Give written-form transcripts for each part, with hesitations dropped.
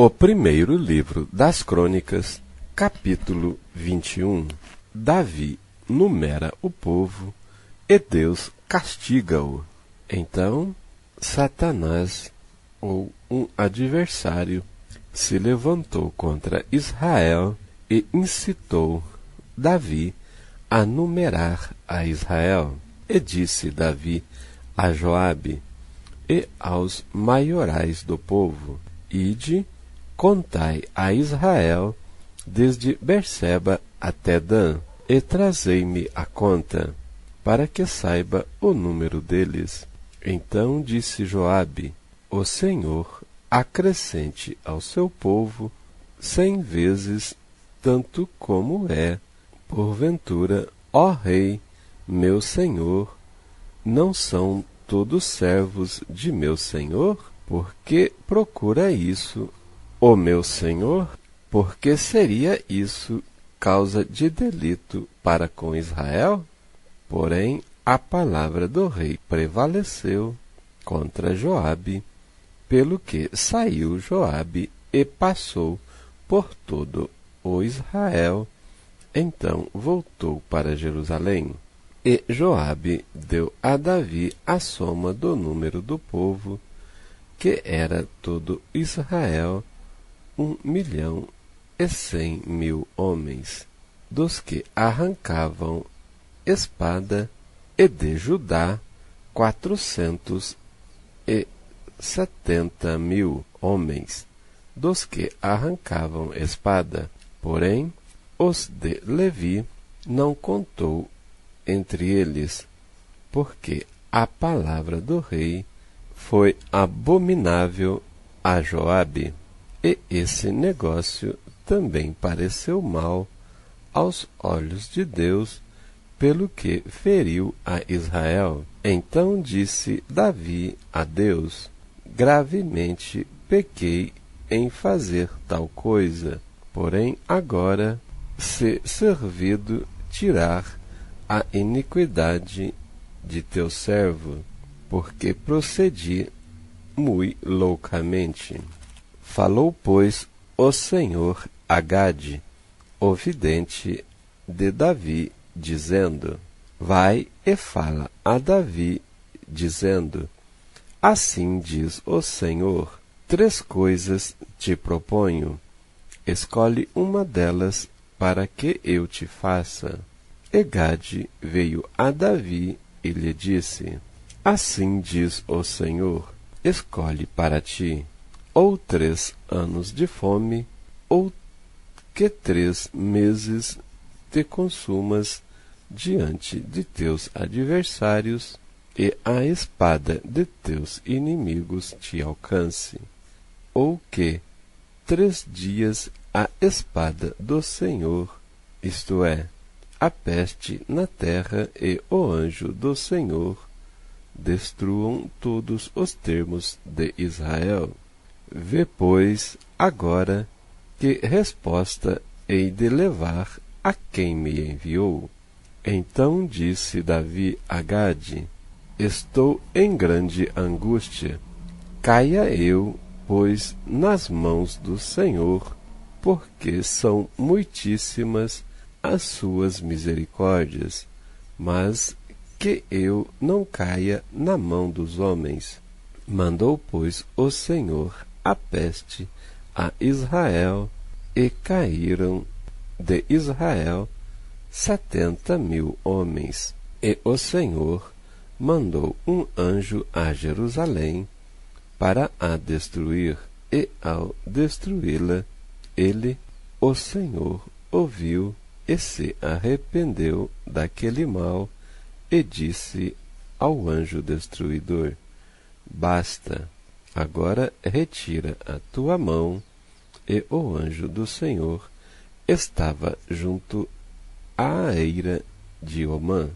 O primeiro livro das Crônicas, capítulo 21. Davi numera o povo e Deus castiga-o. Então, Satanás, ou um adversário, se levantou contra Israel e incitou Davi a numerar a Israel. E disse Davi a Joabe e aos maiorais do povo: Ide, contai a Israel desde Berseba até Dan, e trazei-me a conta, para que saiba o número deles. Então disse Joabe: O Senhor acrescente ao seu povo 100 vezes tanto como é. Porventura, ó rei, meu senhor, não são todos servos de meu senhor? Por que procura isso, o meu senhor? Porque seria isso causa de delito para com Israel? Porém, a palavra do rei prevaleceu contra Joabe, pelo que saiu Joabe e passou por todo o Israel. Então voltou para Jerusalém. E Joabe deu a Davi a soma do número do povo, que era todo Israel, 1.100.000 homens, dos que arrancavam espada, e de Judá 470.000 homens, dos que arrancavam espada. Porém, os de Levi não contou entre eles, porque a palavra do rei foi abominável a Joabe, e esse negócio também pareceu mal aos olhos de Deus, pelo que feriu a Israel. Então disse Davi a Deus: Gravemente pequei em fazer tal coisa, porém agora se servido tirar a iniquidade de teu servo, porque procedi mui loucamente. Falou, pois, o Senhor a Gade, o vidente de Davi, dizendo: Vai e fala a Davi, dizendo: Assim diz o Senhor: 3 coisas te proponho, escolhe uma delas para que eu te faça. E Gade veio a Davi e lhe disse: Assim diz o Senhor: Escolhe para ti ou 3 anos de fome, ou que 3 meses te consumas diante de teus adversários, e a espada de teus inimigos te alcance, ou que 3 dias a espada do Senhor, isto é, a peste na terra, e o anjo do Senhor destruam todos os termos de Israel. Vê, pois, agora que resposta hei de levar a quem me enviou. Então disse Davi a Gade: Estou em grande angústia. Caia eu, pois, nas mãos do Senhor, porque são muitíssimas as suas misericórdias, mas que eu não caia na mão dos homens. Mandou, pois, o Senhor a peste a Israel, e caíram de Israel 70.000 homens. E o Senhor mandou um anjo a Jerusalém para a destruir, e ao destruí-la, ele, o Senhor, ouviu e se arrependeu daquele mal, e disse ao anjo destruidor: Basta, agora retira a tua mão. E o anjo do Senhor estava junto à eira de Omã,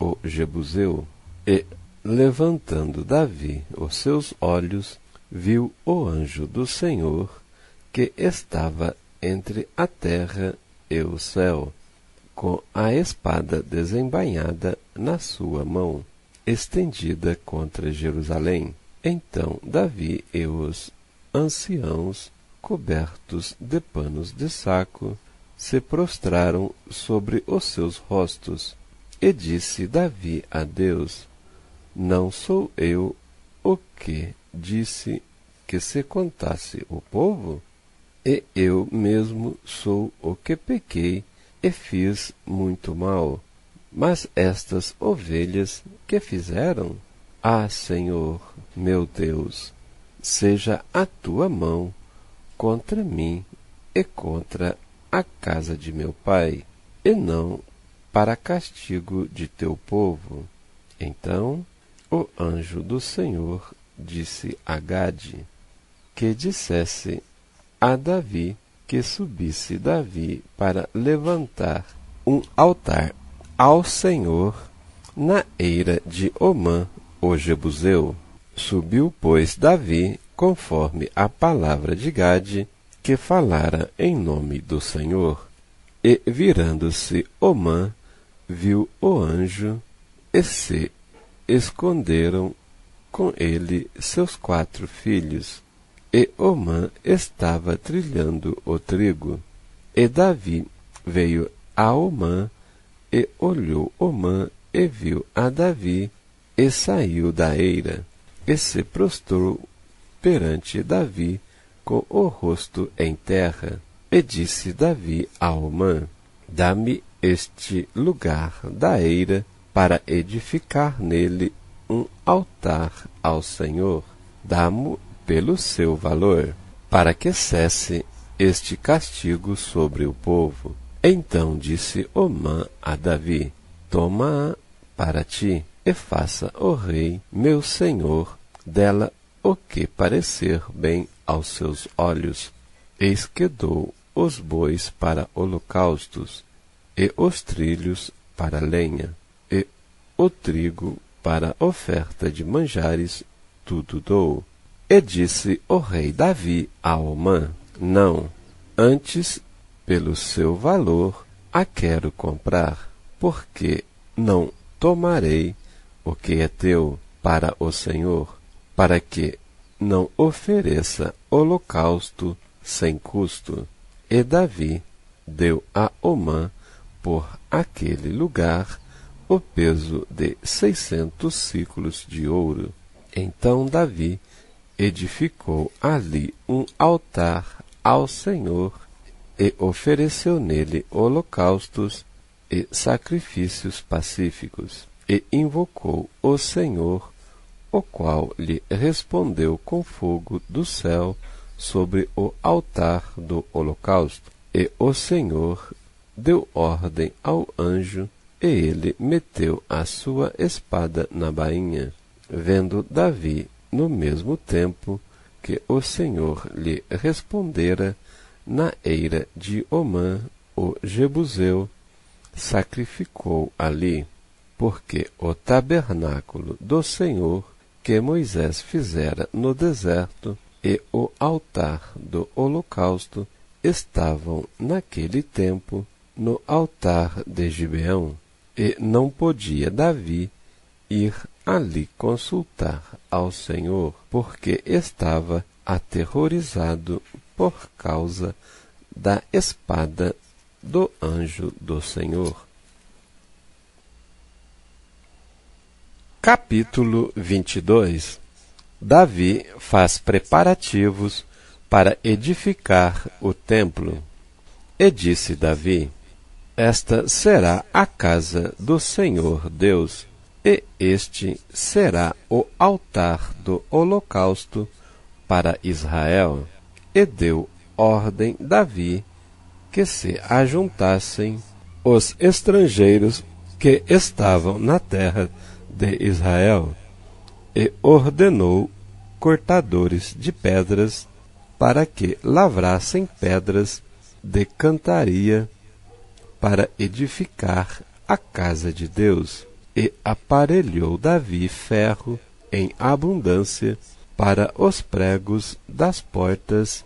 o Jebuseu. E, levantando Davi os seus olhos, viu o anjo do Senhor, que estava entre a terra e o céu, com a espada desembainhada na sua mão, estendida contra Jerusalém. Então Davi e os anciãos cobertos de panos de saco, se prostraram sobre os seus rostos. E disse Davi a Deus: Não sou eu o que disse que se contasse o povo? E eu mesmo sou o que pequei e fiz muito mal. Mas estas ovelhas que fizeram? Ah, Senhor, meu Deus, seja a tua mão contra mim e contra a casa de meu pai, e não para castigo de teu povo. Então o anjo do Senhor disse a Gade que dissesse a Davi que subisse Davi para levantar um altar ao Senhor na eira de Omã, o Jebuseu. Subiu, pois, Davi, conforme a palavra de Gade, que falara em nome do Senhor. E, virando-se Omã, viu o anjo, e se esconderam com ele seus 4 filhos. E Omã estava trilhando o trigo. E Davi veio a Omã, e olhou Omã, e viu a Davi, e saiu da eira, e se prostrou perante Davi, com o rosto em terra. E disse Davi a Omã: Dá-me este lugar da eira, para edificar nele um altar ao Senhor. Dá-mo pelo seu valor, para que cesse este castigo sobre o povo. Então disse Omã a Davi: Toma-a para ti, e faça o rei, meu senhor, dela o que parecer bem aos seus olhos. Eis que dou os bois para holocaustos, e os trilhos para lenha, e o trigo para oferta de manjares, tudo dou. E disse o rei Davi a Omã: Não, antes pelo seu valor a quero comprar, porque não tomarei o que é teu para o Senhor, para que não ofereça holocausto sem custo. E Davi deu a Omã por aquele lugar o peso de 600 siclos de ouro. Então Davi edificou ali um altar ao Senhor e ofereceu nele holocaustos e sacrifícios pacíficos, e invocou o Senhor, o qual lhe respondeu com fogo do céu sobre o altar do holocausto. E o Senhor deu ordem ao anjo, e ele meteu a sua espada na bainha. Vendo Davi, no mesmo tempo que o Senhor lhe respondera na eira de Omã, o Jebuseu, sacrificou ali, porque o tabernáculo do Senhor que Moisés fizera no deserto e o altar do holocausto estavam naquele tempo no altar de Gibeão, e não podia Davi ir ali consultar ao Senhor, porque estava aterrorizado por causa da espada do anjo do Senhor. Capítulo 22. Davi faz preparativos para edificar o templo. E disse Davi: Esta será a casa do Senhor Deus, e este será o altar do holocausto para Israel. E deu ordem Davi que se ajuntassem os estrangeiros que estavam na terra de Israel, e ordenou cortadores de pedras para que lavrassem pedras de cantaria para edificar a casa de Deus. E aparelhou Davi ferro em abundância para os pregos das portas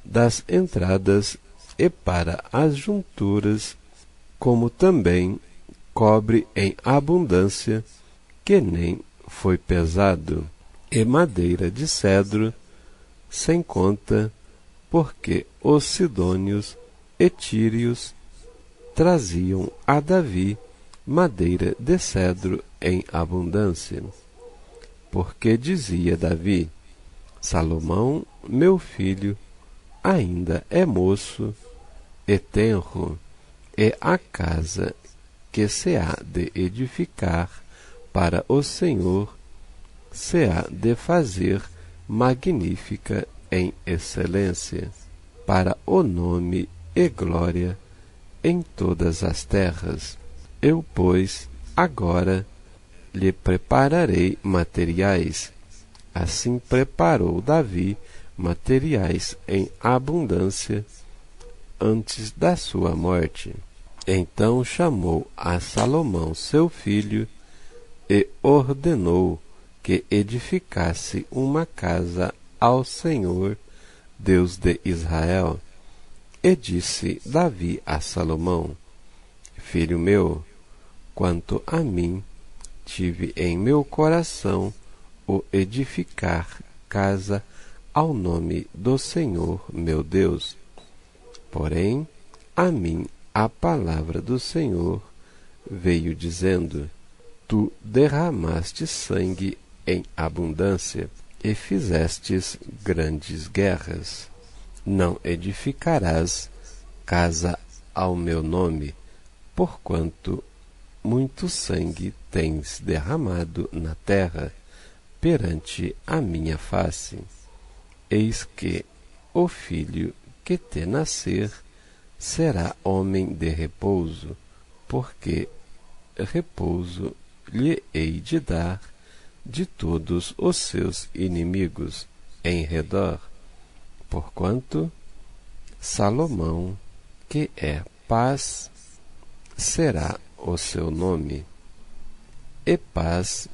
das entradas e para as junturas, como também cobre em abundância, que nem foi pesado, e madeira de cedro, sem conta, porque os sidônios e tírios traziam a Davi madeira de cedro em abundância. Porque dizia Davi: Salomão, meu filho, ainda é moço e tenro, e a casa que se há de edificar para o Senhor se há de fazer magnífica em excelência, para o nome e glória em todas as terras. Eu, pois, agora lhe prepararei materiais. Assim preparou Davi materiais em abundância antes da sua morte. Então chamou a Salomão seu filho e ordenou que edificasse uma casa ao Senhor, Deus de Israel. E disse Davi a Salomão: Filho meu, quanto a mim, tive em meu coração o edificar casa ao nome do Senhor meu Deus. Porém, a mim a palavra do Senhor veio dizendo: Tu derramaste sangue em abundância e fizestes grandes guerras. Não edificarás casa ao meu nome, porquanto muito sangue tens derramado na terra perante a minha face. Eis que o filho que te nascer será homem de repouso, porque repouso lhe hei de dar de todos os seus inimigos em redor, porquanto Salomão, que é paz, será o seu nome, e paz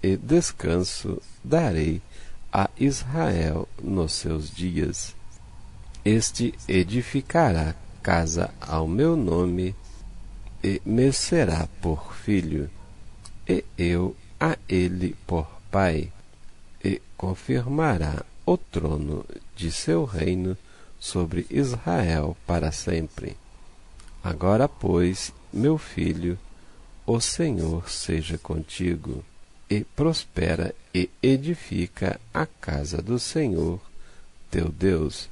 e descanso darei a Israel nos seus dias. Este edificará casa ao meu nome, e me será por filho, e eu a ele por pai, e confirmará o trono de seu reino sobre Israel para sempre. Agora, pois, meu filho, o Senhor seja contigo, e prospera e edifica a casa do Senhor, teu Deus,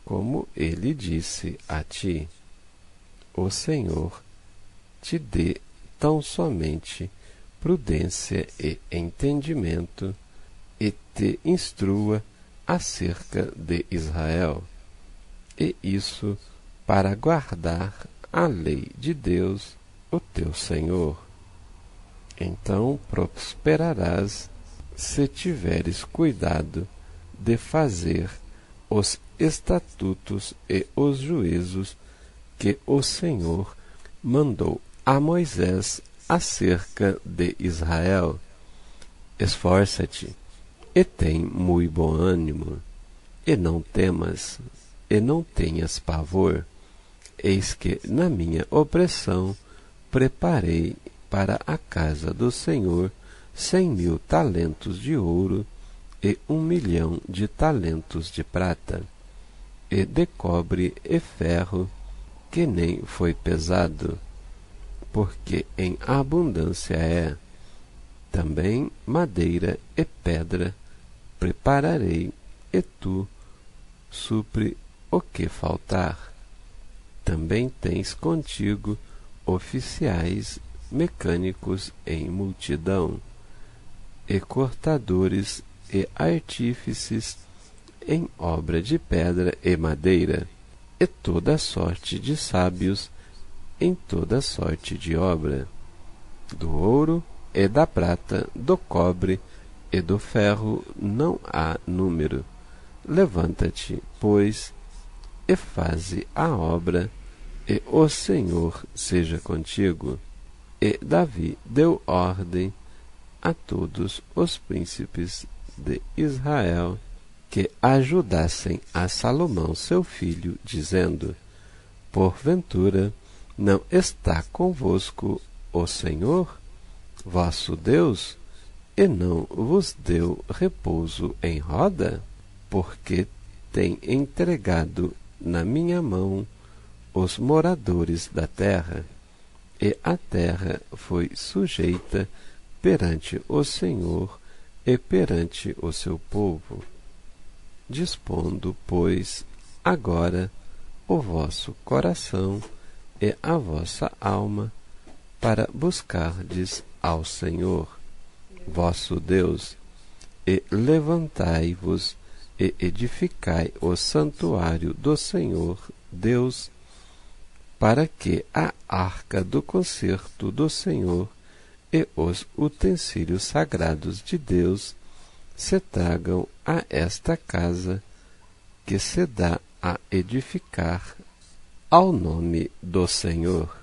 como ele disse a ti. O Senhor te dê tão somente prudência e entendimento, e te instrua acerca de Israel, e isso para guardar a lei de Deus, o teu Senhor. Então prosperarás se tiveres cuidado de fazer os estatutos e os juízos que o Senhor mandou a Moisés acerca de Israel. Esforça-te e tem muito bom ânimo, e não temas, e não tenhas pavor. Eis que na minha opressão preparei para a casa do Senhor 100.000 talentos de ouro e 1.000.000 de talentos de prata, e de cobre e ferro, que nem foi pesado, porque em abundância é. Também madeira e pedra prepararei, e tu supre o que faltar. Também tens contigo oficiais mecânicos em multidão, e cortadores e artífices em obra de pedra e madeira, e toda sorte de sábios em toda sorte de obra, do ouro e da prata, do cobre e do ferro não há número. Levanta-te, pois, e faze a obra, e o Senhor seja contigo. E Davi deu ordem a todos os príncipes de Israel que ajudassem a Salomão seu filho, dizendo: Porventura não está convosco o Senhor, vosso Deus, e não vos deu repouso em roda? Porque tem entregado na minha mão os moradores da terra, e a terra foi sujeita perante o Senhor e perante o seu povo. Dispondo, pois, agora o vosso coração e a vossa alma para buscardes ao Senhor, vosso Deus, e levantai-vos e edificai o santuário do Senhor Deus, para que a arca do concerto do Senhor e os utensílios sagrados de Deus se tragam a esta casa que se dá a edificar ao nome do Senhor.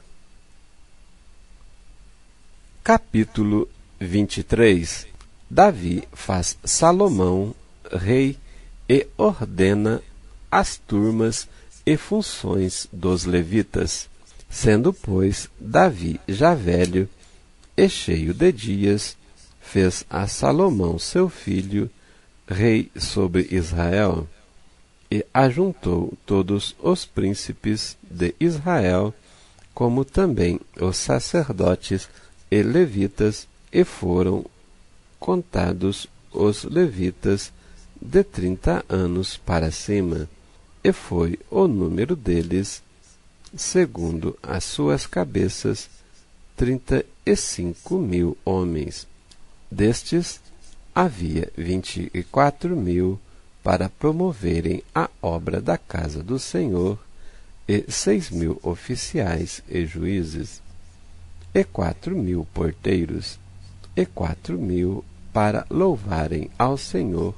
Capítulo 23. Davi faz Salomão rei e ordena as turmas e funções dos levitas. Sendo, pois, Davi já velho e cheio de dias, fez a Salomão seu filho rei sobre Israel, e ajuntou todos os príncipes de Israel, como também os sacerdotes e levitas, e foram contados os levitas de 30 anos para cima, e foi o número deles, segundo as suas cabeças, 35.000 homens. Destes, havia 24.000 para promoverem a obra da casa do Senhor, e 6.000 oficiais e juízes, e 4.000 porteiros, e 4.000 para louvarem ao Senhor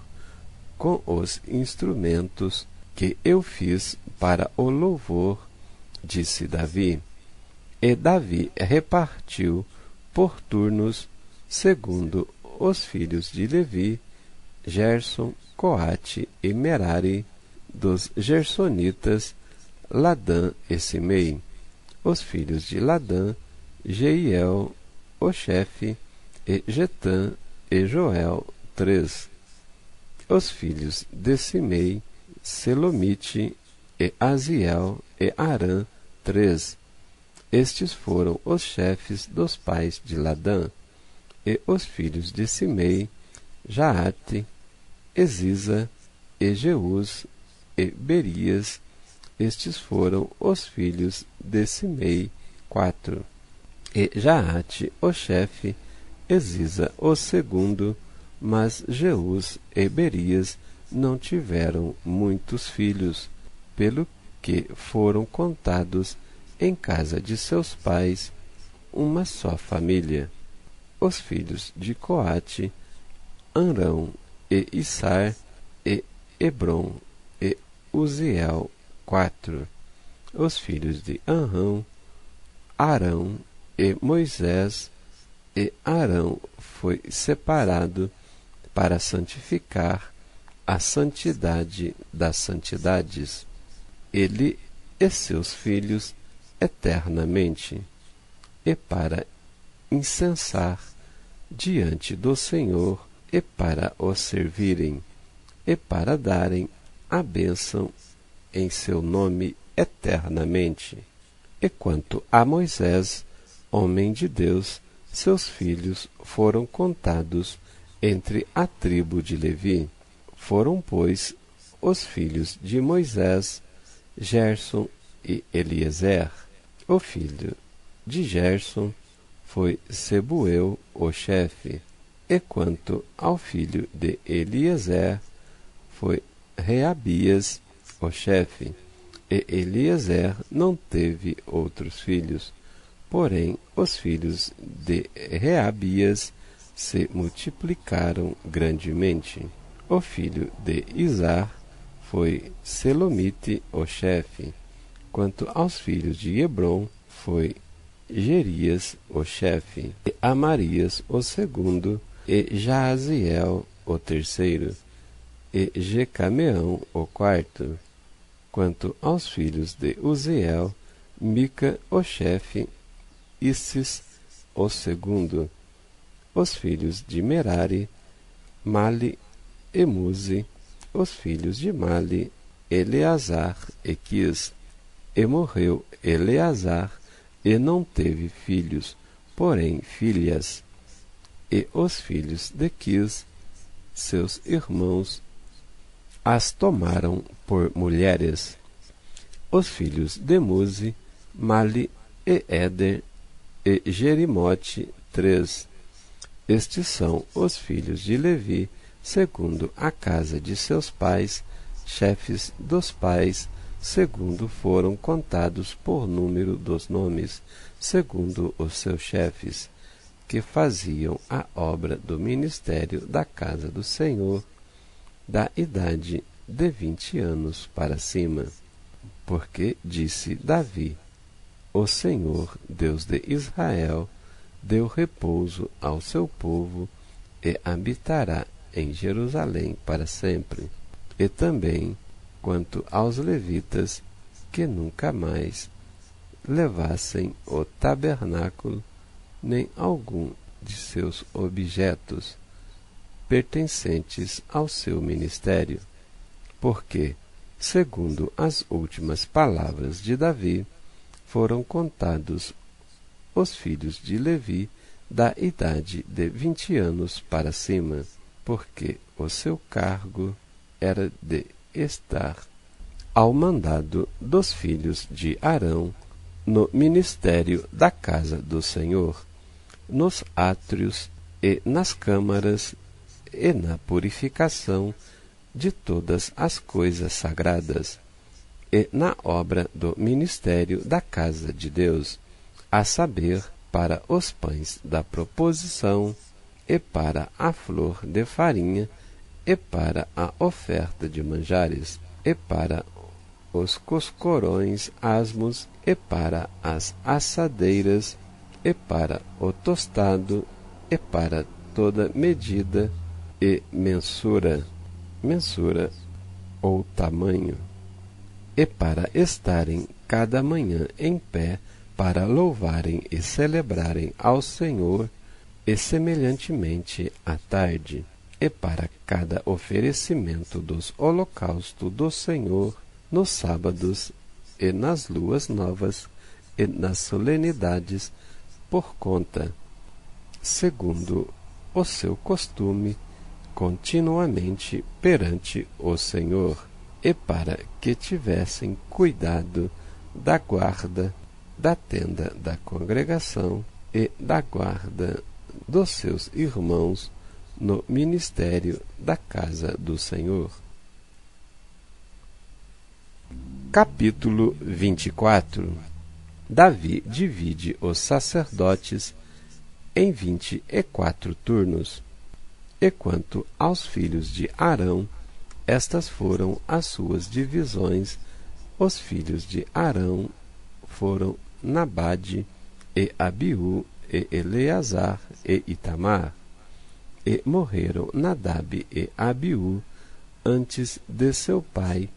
com os instrumentos que eu fiz para o louvor, disse Davi. E Davi repartiu por turnos, segundo os filhos de Levi, Gerson, Coate e Merari, dos Gersonitas, Ladã e Simei. Os filhos de Ladã, Jeiel, o chefe, e Getã e Joel, 3. Os filhos de Simei, Selomite, e Aziel e Arã, 3. Estes foram os chefes dos pais de Ladã. E os filhos de Simei, Jaate, Eziza, e Jeús, e Berias. Estes foram os filhos de Simei, 4. E Jaate, o chefe, Eziza, o segundo, mas Jeús e Berias não tiveram muitos filhos, pelo que foram contados em casa de seus pais, uma só família. Os filhos de Coate, Amrão e Issar, e Hebron e Uziel, 4. Os filhos de Amrão, Arão e Moisés, e Arão foi separado para santificar a santidade das santidades, ele e seus filhos eternamente, e para incensar diante do Senhor, e para o servirem, e para darem a bênção em seu nome eternamente. E quanto a Moisés, homem de Deus, seus filhos foram contados entre a tribo de Levi. Foram, pois, os filhos de Moisés, Gerson e Eliezer. O filho de Gerson foi Sebuel, o chefe. E quanto ao filho de Eliezer, foi Reabias, o chefe. E Eliezer não teve outros filhos. Porém, os filhos de Reabias se multiplicaram grandemente. O filho de Izar foi Selomite, o chefe. Quanto aos filhos de Hebron, foi Gerias, o chefe, e Amarias, o segundo, e Jaaziel, o terceiro, e Jecameão, o quarto. Quanto aos filhos de Uziel, Mica, o chefe, Issis, o segundo. Os filhos de Merari, Mali e Muzi. Os filhos de Mali, Eleazar e Quis. E morreu Eleazar, e não teve filhos, porém filhas. E os filhos de Quis, seus irmãos, as tomaram por mulheres. Os filhos de Muzi, Mali e Éder e Jerimote, 3. Estes são os filhos de Levi, segundo a casa de seus pais, chefes dos pais, segundo foram contados por número dos nomes, segundo os seus chefes, que faziam a obra do ministério da casa do Senhor, da idade de 20 anos para cima. Porque disse Davi: o Senhor, Deus de Israel, deu repouso ao seu povo e habitará em Jerusalém para sempre. E também quanto aos levitas, que nunca mais levassem o tabernáculo, nem algum de seus objetos pertencentes ao seu ministério, porque, segundo as últimas palavras de Davi, foram contados os filhos de Levi da idade de 20 anos para cima, porque o seu cargo era de estar ao mandado dos filhos de Arão no ministério da casa do Senhor, nos átrios e nas câmaras e na purificação de todas as coisas sagradas, e na obra do ministério da casa de Deus, a saber, para os pães da proposição, e para a flor de farinha, e para a oferta de manjares, e para os coscorões asmos, e para as assadeiras, e para o tostado, e para toda medida e mensura ou tamanho, e para estarem cada manhã em pé, para louvarem e celebrarem ao Senhor, e semelhantemente à tarde, e para cada oferecimento dos holocaustos do Senhor, nos sábados e nas luas novas e nas solenidades, por conta, segundo o seu costume, continuamente perante o Senhor, e para que tivessem cuidado da guarda da tenda da congregação e da guarda dos seus irmãos no ministério da casa do Senhor. Capítulo 24. Davi divide os sacerdotes em 24 turnos. E quanto aos filhos de Arão, estas foram as suas divisões. Os filhos de Arão foram Nabade, e Abiú, e Eleazar, e Itamar. E morreram Nadab e Abiú antes de seu pai,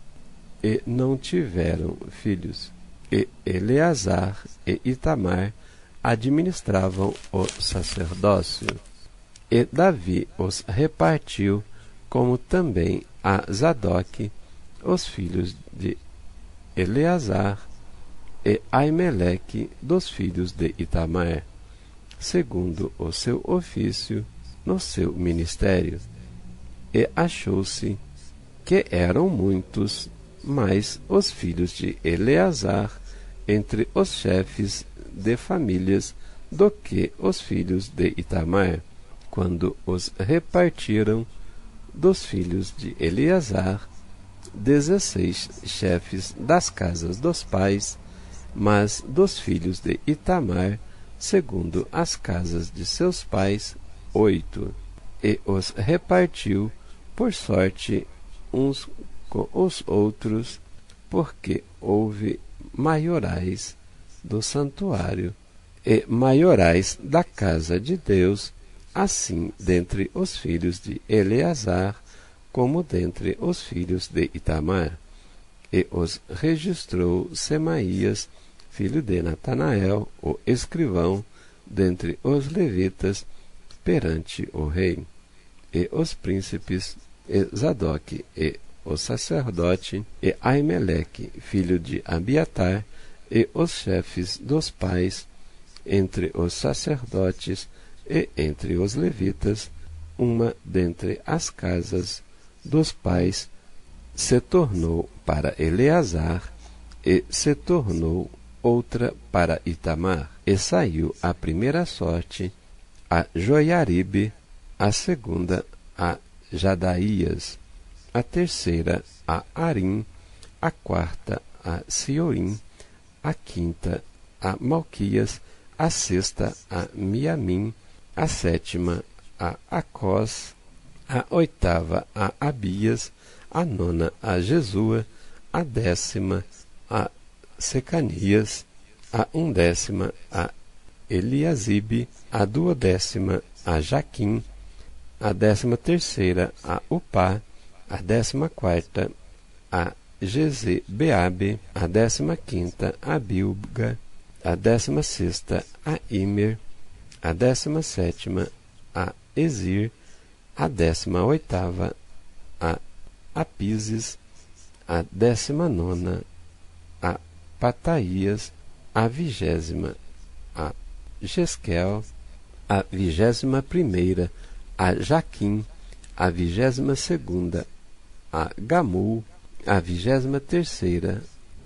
e não tiveram filhos. E Eleazar e Itamar administravam o sacerdócio. E Davi os repartiu, como também a Zadoque, os filhos de Eleazar, e Aimeleque dos filhos de Itamar, segundo o seu ofício no seu ministério. E achou-se que eram muitos mais os filhos de Eleazar entre os chefes de famílias do que os filhos de Itamar, quando os repartiram dos filhos de Eleazar 16 chefes das casas dos pais, mas dos filhos de Itamar, segundo as casas de seus pais, 8, e os repartiu por sorte uns com os outros, porque houve maiorais do santuário e maiorais da casa de Deus, assim dentre os filhos de Eleazar, como dentre os filhos de Itamar. E os registrou Semaías, filho de Natanael, o escrivão, dentre os levitas, perante o rei. E os príncipes, e Zadoque, e o sacerdote, e Aimeleque, filho de Abiatar, e os chefes dos pais, entre os sacerdotes e entre os levitas, uma dentre as casas dos pais se tornou para Eleazar, e se tornou outra para Itamar. E saiu a primeira sorte a Joiaribe, a segunda a Jadaías, a terceira a Arim, a quarta a Siorim, a quinta a Malquias, a sexta a Miamim, a sétima a Acós, a oitava a Abias, a nona a Jesua, a décima a Secanias, a undécima a Eliasibe, a duodécima a Jaquim, a 13ª a Upá, a 14ª a Jezebeabe, a 15ª a Bilga, a 16ª a Imer, a 17ª a Ezir, a 18ª a Apises, a 19ª a Pataías, a 20ª a Jesquel, a 21ª a Jaquim, a 22ª a Gamul, a 23ª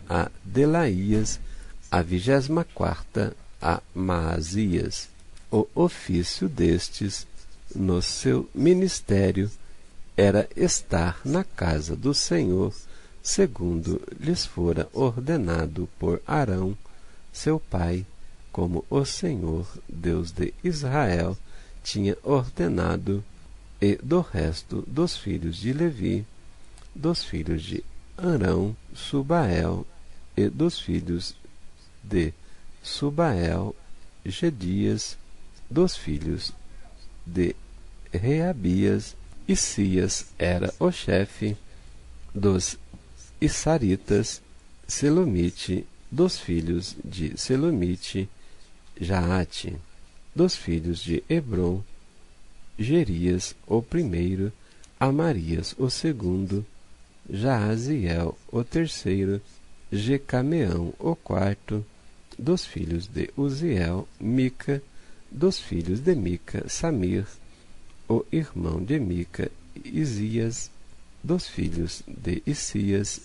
a Delaías, a 24ª a Maasias. O ofício destes, no seu ministério, era estar na casa do Senhor, segundo lhes fora ordenado por Arão, seu pai, como o Senhor, Deus de Israel, tinha ordenado, e do resto dos filhos de Levi, dos filhos de Arão, Subael, e dos filhos de Subael, Gedias, dos filhos de Reabias, Isias era o chefe, dos Issaritas, Selomite, dos filhos de Selomite, Jaate, dos filhos de Hebron, Gerias o primeiro, Amarias o segundo, Jaaziel o terceiro, Jecameão o quarto, dos filhos de Uziel, Mica, dos filhos de Mica, Samir, o irmão de Mica, Isias, dos filhos de Isias,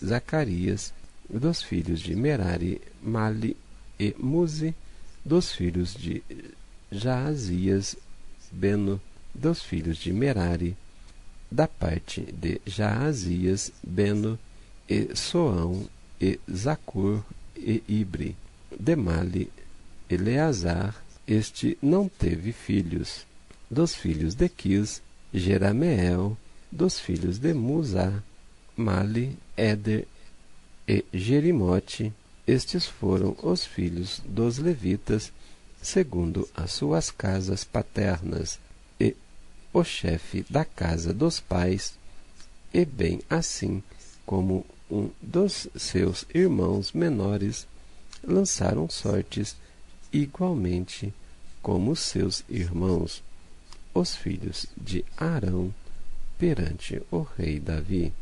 Zacarias, dos filhos de Merari, Mali e Muzi, dos filhos de Jaazias, Beno, dos filhos de Merari, da parte de Jaazias, Beno, e Soão, e Zacur, e Ibre. De Mali, Eleazar, este não teve filhos. Dos filhos de Quis, Jerameel, dos filhos de Musá, Mali, Éder e Jerimote. Estes foram os filhos dos levitas, segundo as suas casas paternas, e o chefe da casa dos pais, e bem assim como um dos seus irmãos menores, lançaram sortes igualmente como seus irmãos, os filhos de Arão, perante o rei Davi,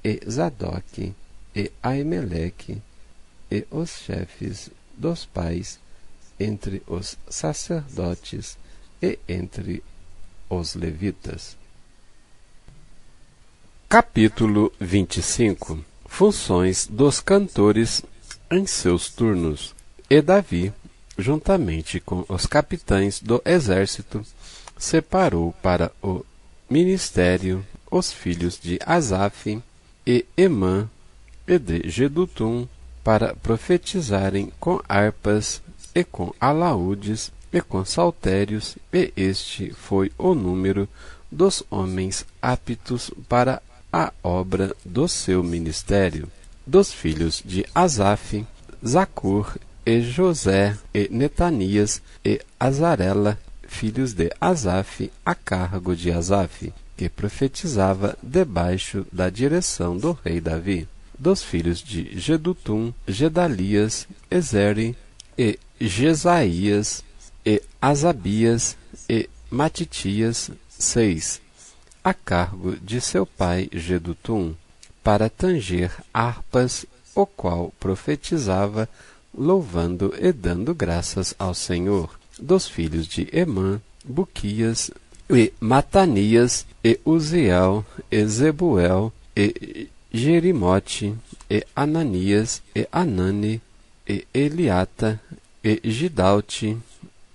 e Zadoque, e Aimeleque, e os chefes dos pais, entre os sacerdotes e entre os levitas. Capítulo 25. Funções dos cantores em seus turnos. E Davi, juntamente com os capitães do exército, separou para o ministério os filhos de Asaf e Emã e de Jedutum, para profetizarem com harpas e com alaúdes e com saltérios, e este foi o número dos homens aptos para a obra do seu ministério. Dos filhos de Asaf, Zacur e José e Netanias e Azarela, filhos de Asaf, a cargo de Asaf, que profetizava debaixo da direção do rei Davi. Dos filhos de Jedutum, Gedalias, Ezeri e Jesaías e Asabias e Matitias, 6. a cargo de seu pai Jedutum, para tanger harpas, o qual profetizava, louvando e dando graças ao Senhor. Dos filhos de Emã, Buquias, e Matanias, e Uziel, e Zebuel, e Jerimote, e Ananias, e Anani, e Eliata, e Gidalte,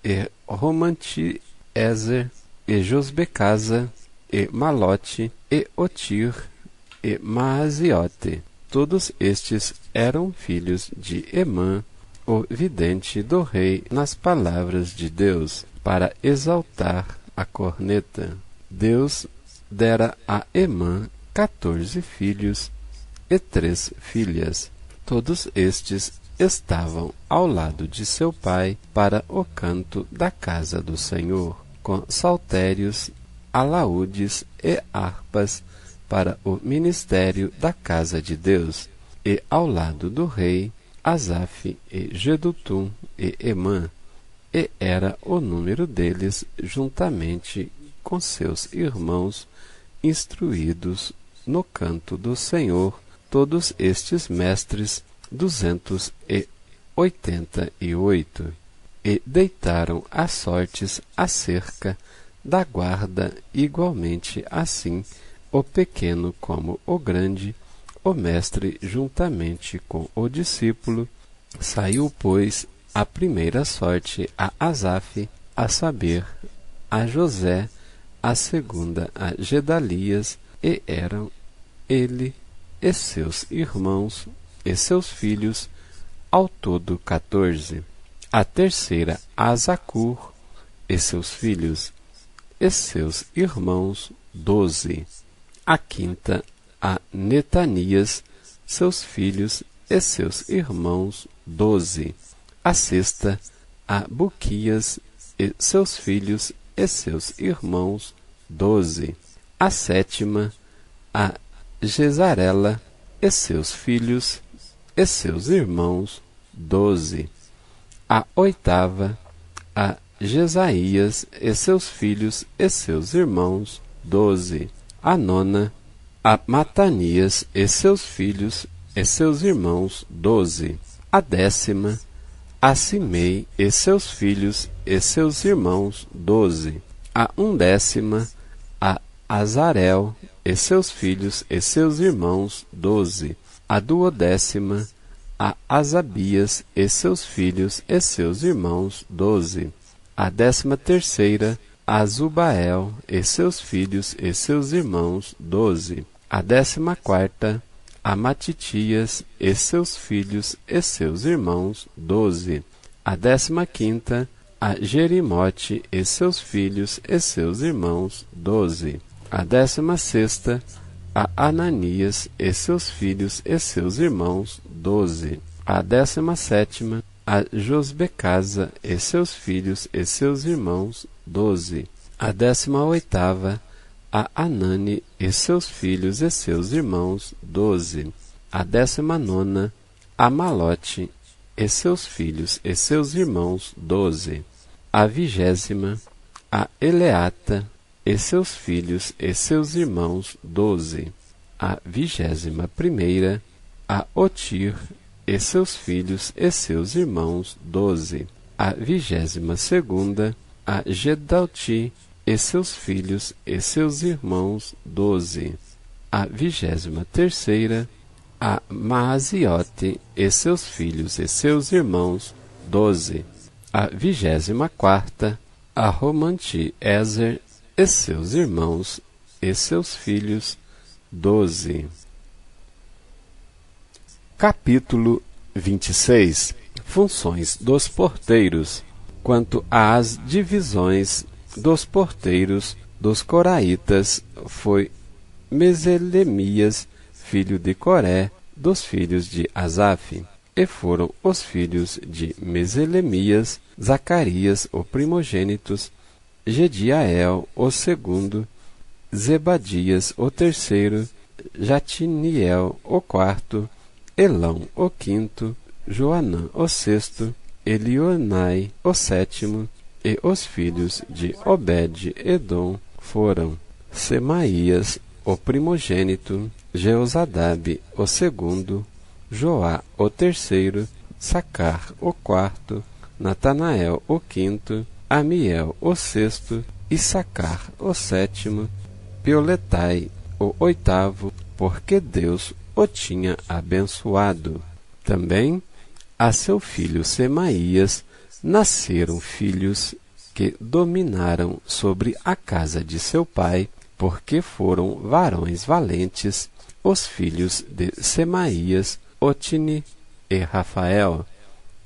e Romantiezer, e Josbecasa, e Malote, e Otir, e Maaziote. Todos estes eram filhos de Emã, o vidente do rei, nas palavras de Deus, para exaltar a corneta. Deus dera a Emã 14 filhos e 3 filhas. Todos estes estavam ao lado de seu pai para o canto da casa do Senhor, com saltérios, alaúdes e harpas para o ministério da casa de Deus, e ao lado do rei, Asaf e Jedutum e Emã, e era o número deles juntamente com seus irmãos instruídos no canto do Senhor, todos estes mestres 288, e deitaram as sortes acerca da guarda, igualmente assim o pequeno como o grande, o mestre juntamente com o discípulo. Saiu, pois, a primeira sorte a Asaf, a saber, a José, a segunda a Gedalias, e eram ele e seus irmãos e seus filhos, ao todo 14. A terceira a Zacur e seus filhos e seus irmãos, 12. A quinta a Netanias, seus filhos e seus irmãos, 12. A sexta a Buquias e seus filhos e seus irmãos, 12. A sétima a Gesarela e seus filhos e seus irmãos, 12. A oitava a Jesaías e seus filhos e seus irmãos, 12. A nona a Matanias e seus filhos e seus irmãos, 12. A décima a Simei e seus filhos e seus irmãos, 12. A undécima a Azarel e seus filhos e seus irmãos, 12. A duodécima a Asabias e seus filhos e seus irmãos, 12. A 13ª a Zubael e seus filhos e seus irmãos, 12. A 14ª a Matitias e seus filhos e seus irmãos, 12. A 15ª a Jerimote e seus filhos e seus irmãos, 12. A 16ª a Ananias e seus filhos e seus irmãos, 12. A 17ª a Josbecasa e seus filhos e seus irmãos, 12. A 18ª a Anani e seus filhos e seus irmãos, 12. A 19ª a Malote e seus filhos e seus irmãos, 12. A 20ª a Eleata e seus filhos e seus irmãos, 12. A 21ª a Otir e seus filhos e seus irmãos, 12. A 22ª a Gedalti e seus filhos e seus irmãos, 12. A 23ª a Maaziote e seus filhos e seus irmãos, 12. A 24ª a Romantiezer e seus irmãos e seus filhos, 12. Capítulo 26. Funções dos porteiros. Quanto às divisões dos porteiros dos coraitas, foi Meselemias, filho de Coré, dos filhos de Asaf. E foram os filhos de Meselemias, Zacarias, o primogênito, Gediael, o segundo, Zebadias, o terceiro, Jatiniel, o quarto, Elão, o quinto, Joanã, o sexto, Elionai, o sétimo, e os filhos de Obed-edom foram Semaías, o primogênito, Jeozadab, o segundo, Joá, o terceiro, Sacar, o quarto, Natanael, o quinto, Amiel, o sexto, Issacar, o sétimo, Peuletai, o oitavo, porque Deus o tinha abençoado. Também a seu filho Semaías nasceram filhos que dominaram sobre a casa de seu pai, porque foram varões valentes, os filhos de Semaías, Otni e Rafael,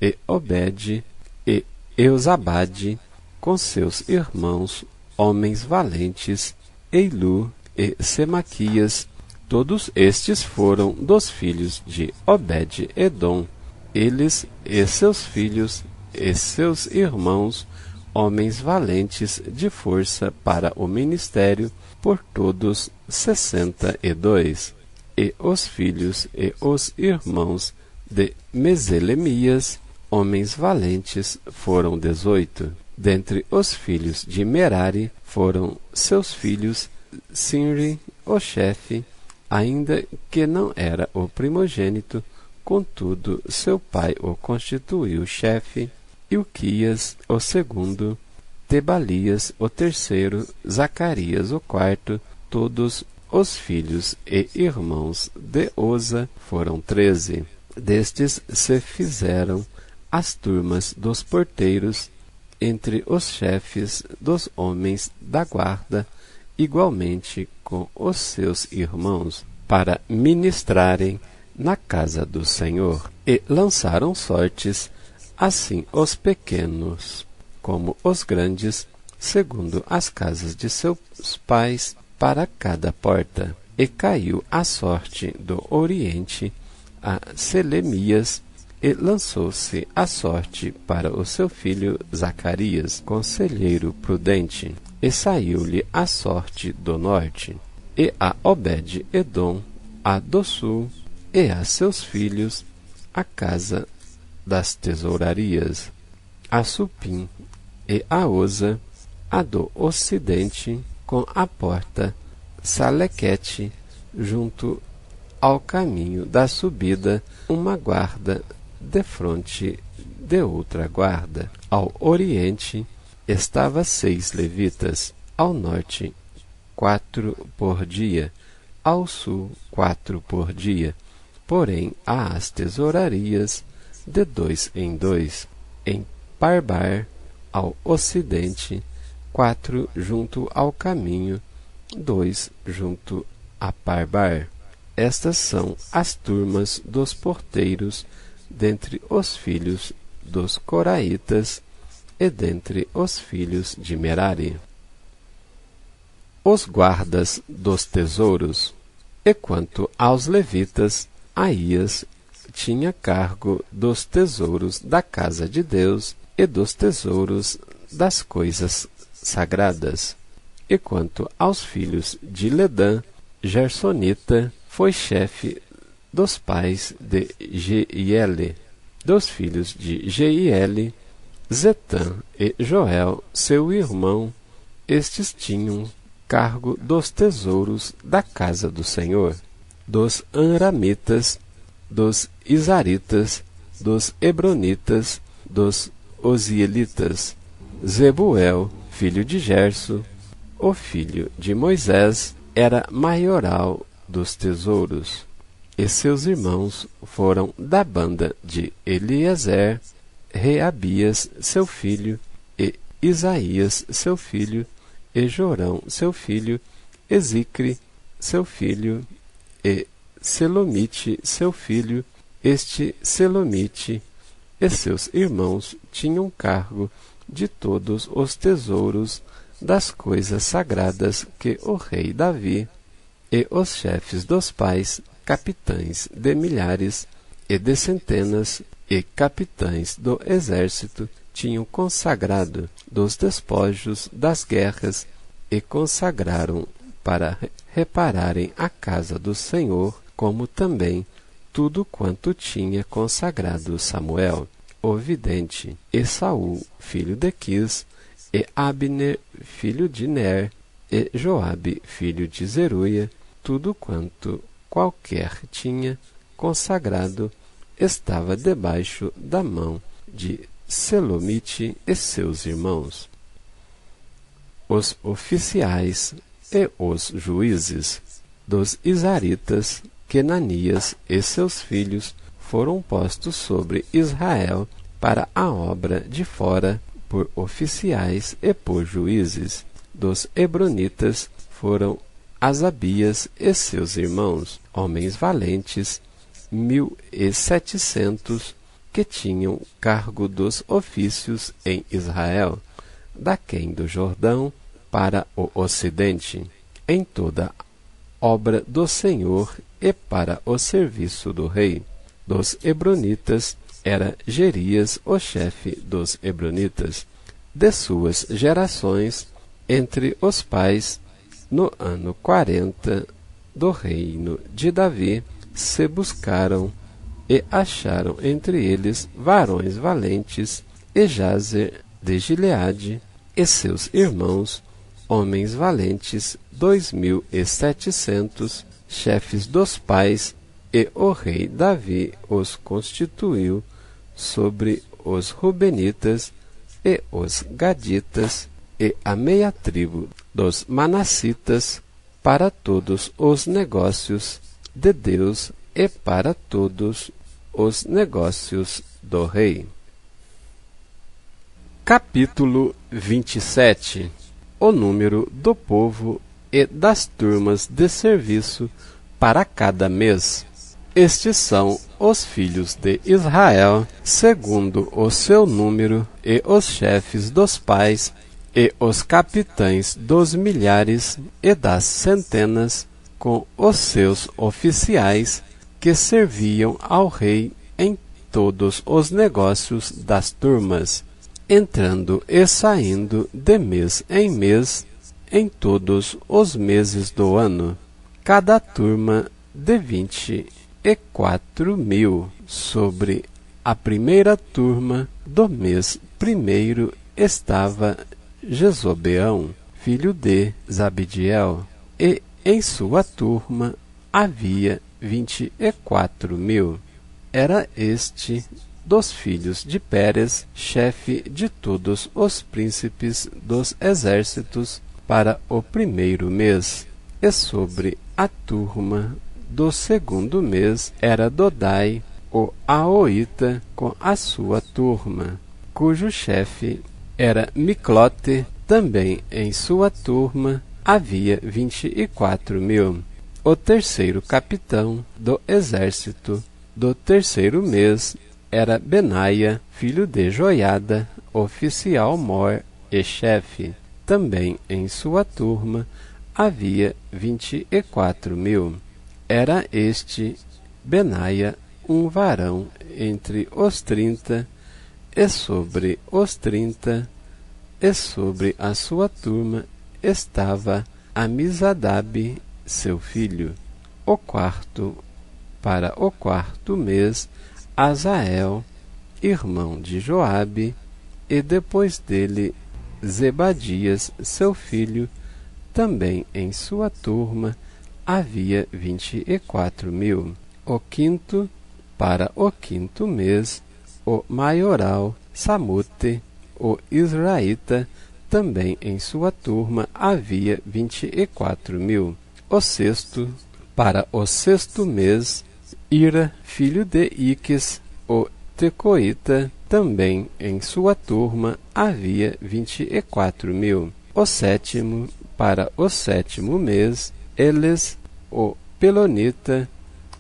e Obed e Eusabade, com seus irmãos, homens valentes, Eilu e Semaquias. Todos estes foram dos filhos de Obed-edom, eles e seus filhos e seus irmãos, homens valentes de força para o ministério, por todos 62. E os filhos e os irmãos de Meselemias, homens valentes, foram 18. Dentre os filhos de Merari foram seus filhos Sinri, o chefe, ainda que não era o primogênito, contudo seu pai o constituiu chefe, Ilquias, o segundo, Tebalias, o terceiro, Zacarias, o quarto, todos os filhos e irmãos de Oza foram 13. Destes se fizeram as turmas dos porteiros, entre os chefes dos homens da guarda, igualmente com os seus irmãos, para ministrarem na casa do Senhor. E lançaram sortes, assim os pequenos como os grandes, segundo as casas de seus pais, para cada porta. E caiu a sorte do Oriente a Selemias, e lançou-se a sorte para o seu filho Zacarias, conselheiro prudente, e saiu-lhe a sorte do norte, e a Obed-edom, a do sul, e a seus filhos, a casa das tesourarias, a Supim e a Oza, a do ocidente, com a porta Salequete, junto ao caminho da subida, uma guarda defronte de outra guarda. Ao oriente estava 6 levitas, ao norte 4 por dia, ao sul 4 por dia, porém há as tesourarias de 2 em 2, em Parbar, ao ocidente, 4 junto ao caminho, 2 junto a Parbar. Estas são as turmas dos porteiros dentre os filhos dos coraitas e dentre os filhos de Merari. Os guardas dos tesouros. E quanto aos levitas, Aías tinha cargo dos tesouros da casa de Deus e dos tesouros das coisas sagradas. E quanto aos filhos de Ledã, Gersonita foi chefe dos pais de Jeiele. Dos filhos de Jeiele, Zetã e Joel, seu irmão, estes tinham cargo dos tesouros da casa do Senhor. Dos Anramitas, dos Izaritas, dos Hebronitas, dos Ozielitas, Zebuel, filho de Gerso, o filho de Moisés, era maioral dos tesouros. E seus irmãos foram da banda de Eliezer, Reabias, seu filho, e Isaías, seu filho, e Jorão, seu filho, e Zicre, seu filho, e Selomite, seu filho. Este Selomite e seus irmãos tinham cargo de todos os tesouros das coisas sagradas que o rei Davi e os chefes dos pais, capitães de milhares e de centenas e capitães do exército tinham consagrado dos despojos das guerras e consagraram para repararem a casa do Senhor, como também tudo quanto tinha consagrado Samuel, o vidente, e Saul, filho de Quis, e Abner, filho de Ner, e Joabe, filho de Zeruia, tudo quanto qualquer tinha consagrado estava debaixo da mão de Selomite e seus irmãos. Os oficiais e os juízes dos Izaritas, Quenanias e seus filhos foram postos sobre Israel para a obra de fora por oficiais e por juízes. Dos Hebronitas foram Asabias e seus irmãos, homens valentes, 1.700, que tinham cargo dos ofícios em Israel, daquém do Jordão para o ocidente, em toda obra do Senhor e para o serviço do rei. Dos Hebronitas era Jerias, o chefe dos Hebronitas. De suas gerações, entre os pais, no ano 40 do reino de Davi, se buscaram e acharam entre eles varões valentes, e Jazer de Gileade e seus irmãos, homens valentes, 2.700, chefes dos pais, e o rei Davi os constituiu sobre os Rubenitas e os Gaditas e a meia tribo dos Manassitas para todos os negócios de Deus e para todos os negócios do rei. Capítulo 27. O número do povo e das turmas de serviço para cada mês. Estes são os filhos de Israel, segundo o seu número, e os chefes dos pais, e os capitães dos milhares e das centenas, com os seus oficiais, que serviam ao rei em todos os negócios das turmas, entrando e saindo de mês em mês, em todos os meses do ano, cada turma de 24.000. Sobre a primeira turma do mês primeiro estava Jezobeão, filho de Zabdiel, e em sua turma havia 24.000. Era este dos filhos de Pérez, chefe de todos os príncipes dos exércitos para o primeiro mês. E sobre a turma do segundo mês era Dodai, o Aoita, com a sua turma, cujo chefe era Miclote. Também em sua turma havia 24.000. O terceiro capitão do exército do terceiro mês era Benaia, filho de Joiada, oficial mor e chefe. Também em sua turma havia 24.000. Era este Benaia um varão entre os 30, e sobre os 30, e sobre a sua turma estava Amizadabe, seu filho. Para o quarto mês, Azael, irmão de Joabe, e depois dele Zebadias, seu filho. Também em sua turma havia 24.000. O quinto, para o quinto mês, o maioral Samute, o israelita. Também em sua turma havia 24.000. O sexto, para o sexto mês, Ira, filho de Iques, o tecoita. Também em sua turma havia 24.000. O sétimo, para o sétimo mês, Eles, o pelonita,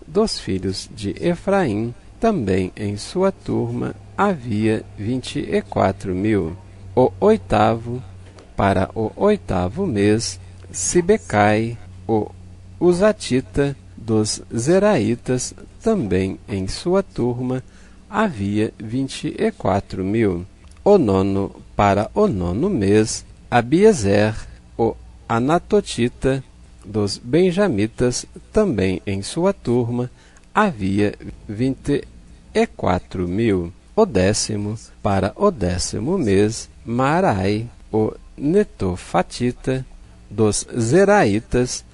dos filhos de Efraim. Também em sua turma havia 24.000. O oitavo, para o oitavo mês, Sibecai, o Uzatita, dos Zeraitas. Também em sua turma havia 24.000. O nono, para o nono mês, Abiezer, o Anatotita, dos Benjamitas. Também em sua turma havia 24.000. O décimo, para o décimo mês, Marai, o Netofatita, dos Zeraitas,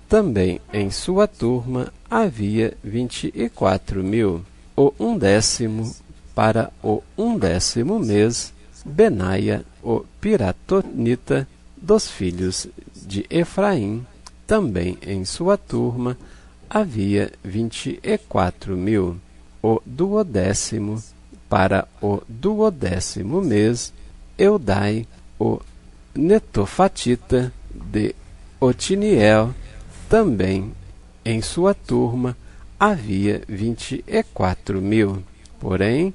também em sua turma havia 24.000. O 11º, para o 11º mês, Benaia, o piratonita, dos filhos de Efraim, também em sua turma havia 24.000. O 12º, para o 12º mês, Eudai, o netofatita, de Otiniel, também em sua turma havia 24.000. Porém,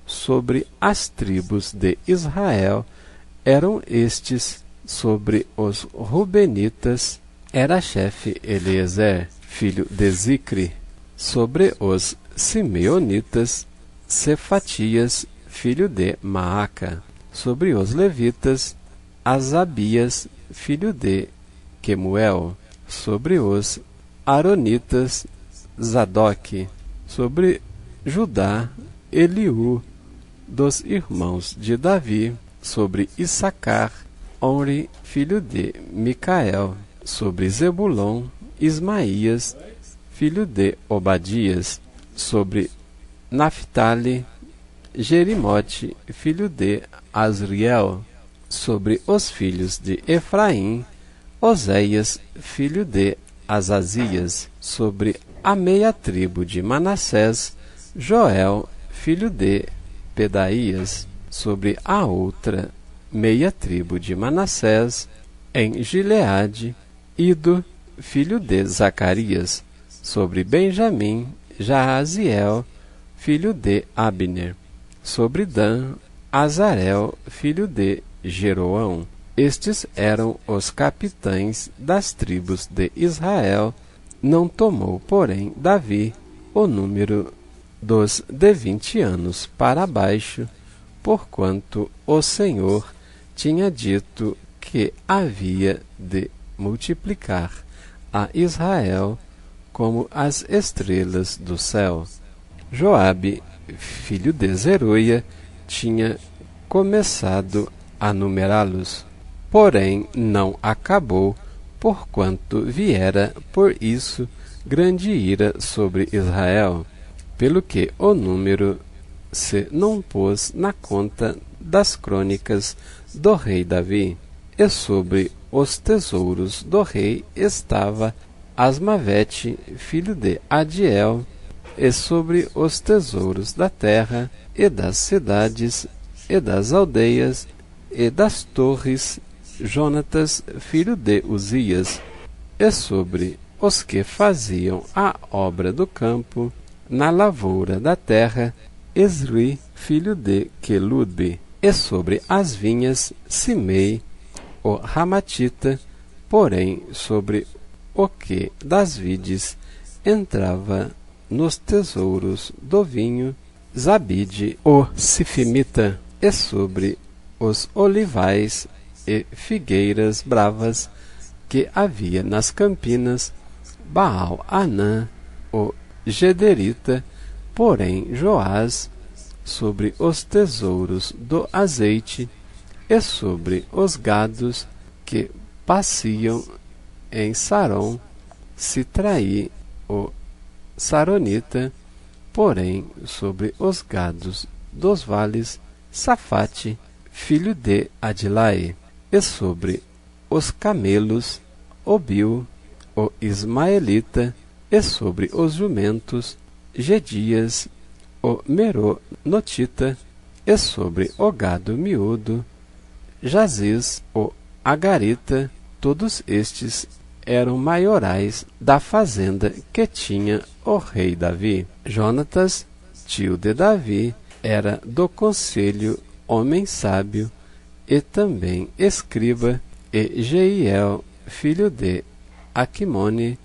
sobre as tribos de Israel eram estes: sobre os Rubenitas era chefe Eliezer, filho de Zicri; sobre os Simeonitas, Cefatias, filho de Maaca; sobre os Levitas, Asabias, filho de Quemuel; sobre os Aronitas, Zadoque; sobre Judá, Eliú, dos irmãos de Davi; sobre Issacar, Onri, filho de Micael; sobre Zebulon, Ismaías, filho de Obadias; sobre Naphtali, Jerimote, filho de Asriel; sobre os filhos de Efraim, Oséias, filho de Azazias; sobre a meia tribo de Manassés, Joel, filho de Pedaías; sobre a outra meia tribo de Manassés, em Gileade, Ido, filho de Zacarias; sobre Benjamim, Jaaziel, filho de Abner; sobre Dan, Azarel, filho de Jeroão. Estes eram os capitães das tribos de Israel. Não tomou, porém, Davi o número dos de 20 anos para baixo, porquanto o Senhor tinha dito que havia de multiplicar a Israel como as estrelas do céu. Joabe, filho de Zeruia, tinha começado a numerá-los, porém não acabou, porquanto viera por isso grande ira sobre Israel, pelo que o número se não pôs na conta das crônicas do rei Davi. E sobre os tesouros do rei estava Asmavete, filho de Adiel; e sobre os tesouros da terra, e das cidades, e das aldeias, e das torres, Jonatas, filho de Uzias; e sobre os que faziam a obra do campo, na lavoura da terra, Esri, filho de Quelube; e sobre as vinhas, Simei, o Ramatita; porém sobre o que das vides entrava nos tesouros do vinho, Zabide, o Sifimita; e sobre os olivais e figueiras bravas que havia nas campinas, Baal-Anã, o Gederita; porém Joás, sobre os tesouros do azeite, e sobre os gados que pasciam em Saron, Sitraí, o Saronita; porém sobre os gados dos vales, Safate, filho de Adilai; e sobre os camelos, Obil, o Ismaelita; e sobre os jumentos, Gedias, o Meronotita; e sobre o gado miúdo, Jaziz, o Agarita. Todos estes eram maiorais da fazenda que tinha o rei Davi. Jonatas, tio de Davi, era do conselho homem sábio, e também escriba; e Jeiel, filho de Aquimone,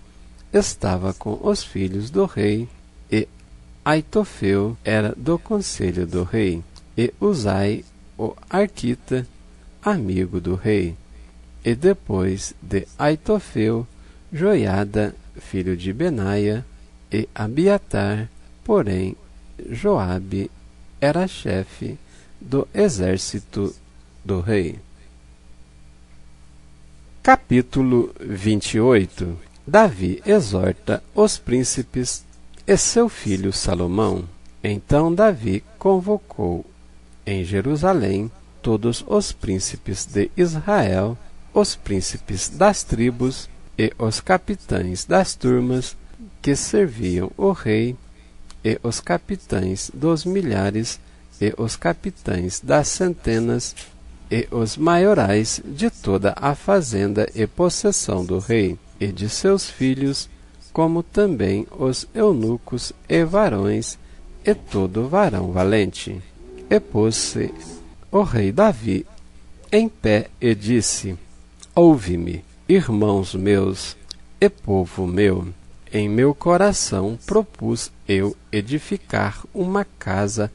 estava com os filhos do rei; e Aitofeu era do conselho do rei; e Uzai, o Arquita, amigo do rei. E depois de Aitofeu, Joiada, filho de Benaia, e Abiatar; porém Joabe era chefe do exército do rei. Capítulo 28. Davi exorta os príncipes e seu filho Salomão. Então Davi convocou em Jerusalém todos os príncipes de Israel, os príncipes das tribos e os capitães das turmas que serviam o rei, e os capitães dos milhares, e os capitães das centenas, e os maiorais de toda a fazenda e possessão do rei, e de seus filhos, como também os eunucos e varões, e todo varão valente. E pôs-se o rei Davi em pé e disse: Ouve-me, irmãos meus e povo meu. Em meu coração propus eu edificar uma casa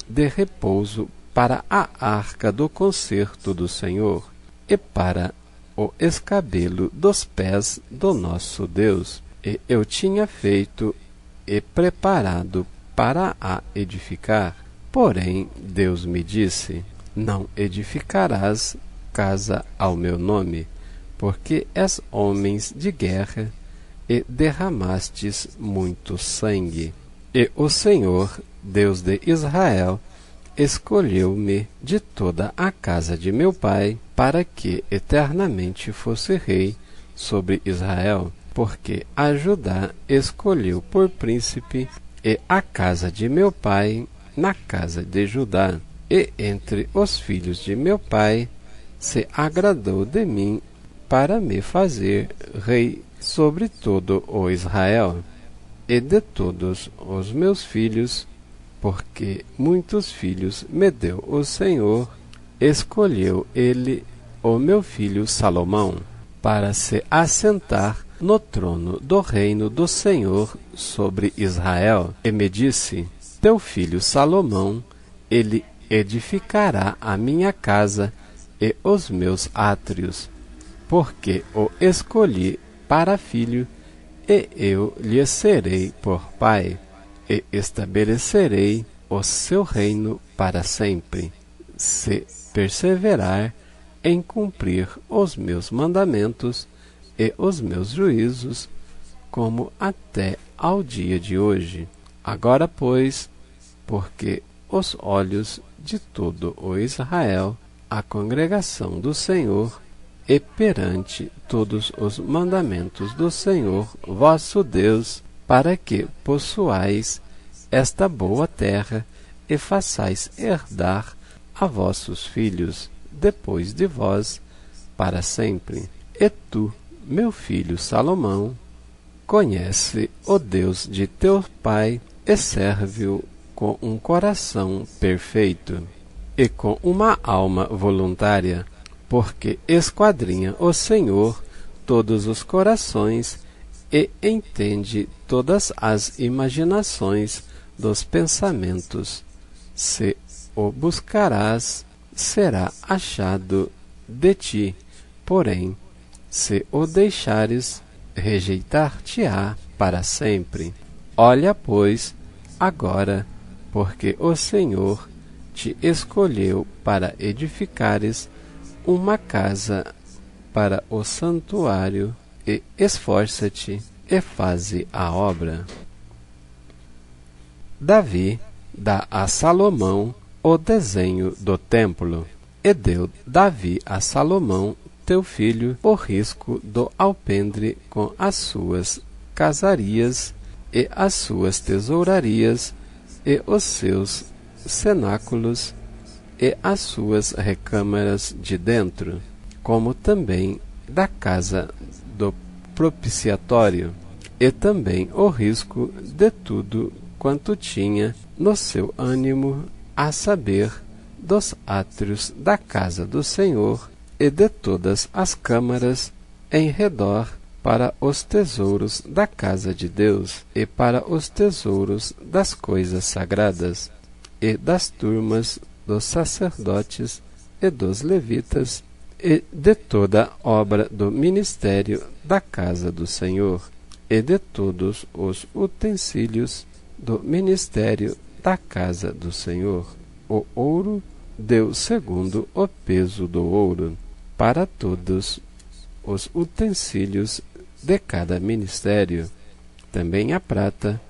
de repouso para a arca do concerto do Senhor e para o escabelo dos pés do nosso Deus. E eu tinha feito e preparado para a edificar. Porém, Deus me disse: Não edificarás casa ao meu nome, porque és homens de guerra e derramastes muito sangue. E o Senhor, Deus de Israel, escolheu-me de toda a casa de meu pai, para que eternamente fosse rei sobre Israel, porque a Judá escolheu por príncipe, e a casa de meu pai na casa de Judá. E entre os filhos de meu pai se agradou de mim para me fazer rei sobre todo o Israel, e de todos os meus filhos, porque muitos filhos me deu o Senhor, escolheu ele o meu filho Salomão, para se assentar no trono do reino do Senhor sobre Israel. E me disse: Teu filho Salomão, ele edificará a minha casa e os meus átrios, porque o escolhi para filho, e eu lhe serei por pai, e estabelecerei o seu reino para sempre, se perseverar em cumprir os meus mandamentos e os meus juízos, como até ao dia de hoje. Agora, pois, porque os olhos de todo o Israel, a congregação do Senhor, e perante todos os mandamentos do Senhor vosso Deus, para que possuais esta boa terra e façais herdar a vossos filhos depois de vós para sempre. E tu, meu filho Salomão, conhece o Deus de teu pai e serve-o com um coração perfeito e com uma alma voluntária, porque esquadrinha o Senhor todos os corações e entende todas as imaginações dos pensamentos. Se o buscarás, será achado de ti, porém, se o deixares, rejeitar-te-á para sempre. Olha, pois, agora, porque o Senhor te escolheu para edificares uma casa para o santuário, e esforça-te e faze a obra. Davi dá a Salomão o desenho do templo. E deu Davi a Salomão, teu filho, o risco do alpendre com as suas casarias e as suas tesourarias e os seus cenáculos e as suas recâmaras de dentro, como também da casa do propiciatório, e também o risco de tudo quanto tinha no seu ânimo, a saber, dos átrios da casa do Senhor e de todas as câmaras em redor, para os tesouros da casa de Deus e para os tesouros das coisas sagradas e das turmas dos sacerdotes e dos levitas e de toda obra do ministério da casa do Senhor e de todos os utensílios do ministério da casa do Senhor. O ouro deu segundo o peso do ouro, para todos os utensílios de cada ministério, também a prata,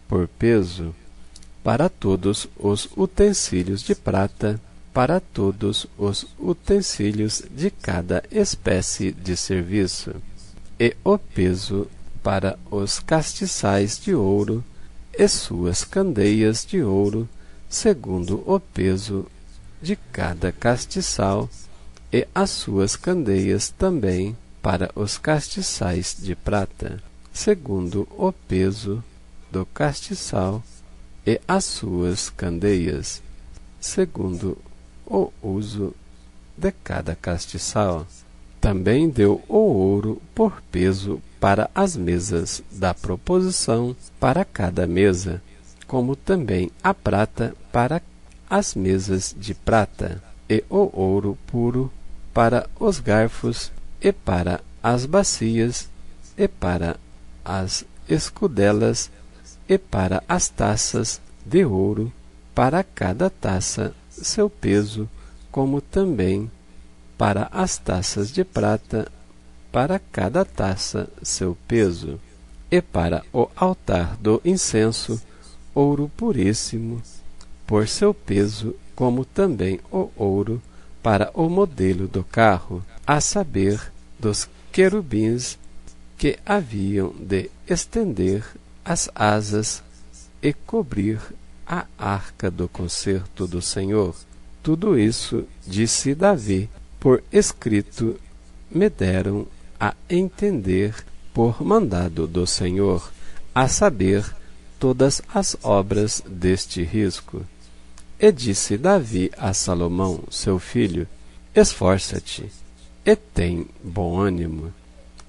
por peso, para todos os utensílios de prata, para todos os utensílios de cada espécie de serviço, e o peso para os castiçais de ouro, e suas candeias de ouro, segundo o peso de cada castiçal, e as suas candeias também para os castiçais de prata, segundo o peso do castiçal, e as suas candeias, segundo o uso de cada castiçal. Também deu o ouro por peso para as mesas da proposição para cada mesa, como também a prata para as mesas de prata, e o ouro puro para os garfos, e para as bacias, e para as escudelas, e para as taças de ouro, para cada taça seu peso, como também para as taças de prata, para cada taça seu peso, e para o altar do incenso, ouro puríssimo, por seu peso, como também o ouro para o modelo do carro, a saber, dos querubins que haviam de estender as asas e cobrir a arca do concerto do Senhor. Tudo isso, disse Davi, por escrito me deram a entender por mandado do Senhor, a saber, todas as obras deste risco. E disse Davi a Salomão, seu filho: esforça-te, e tem bom ânimo,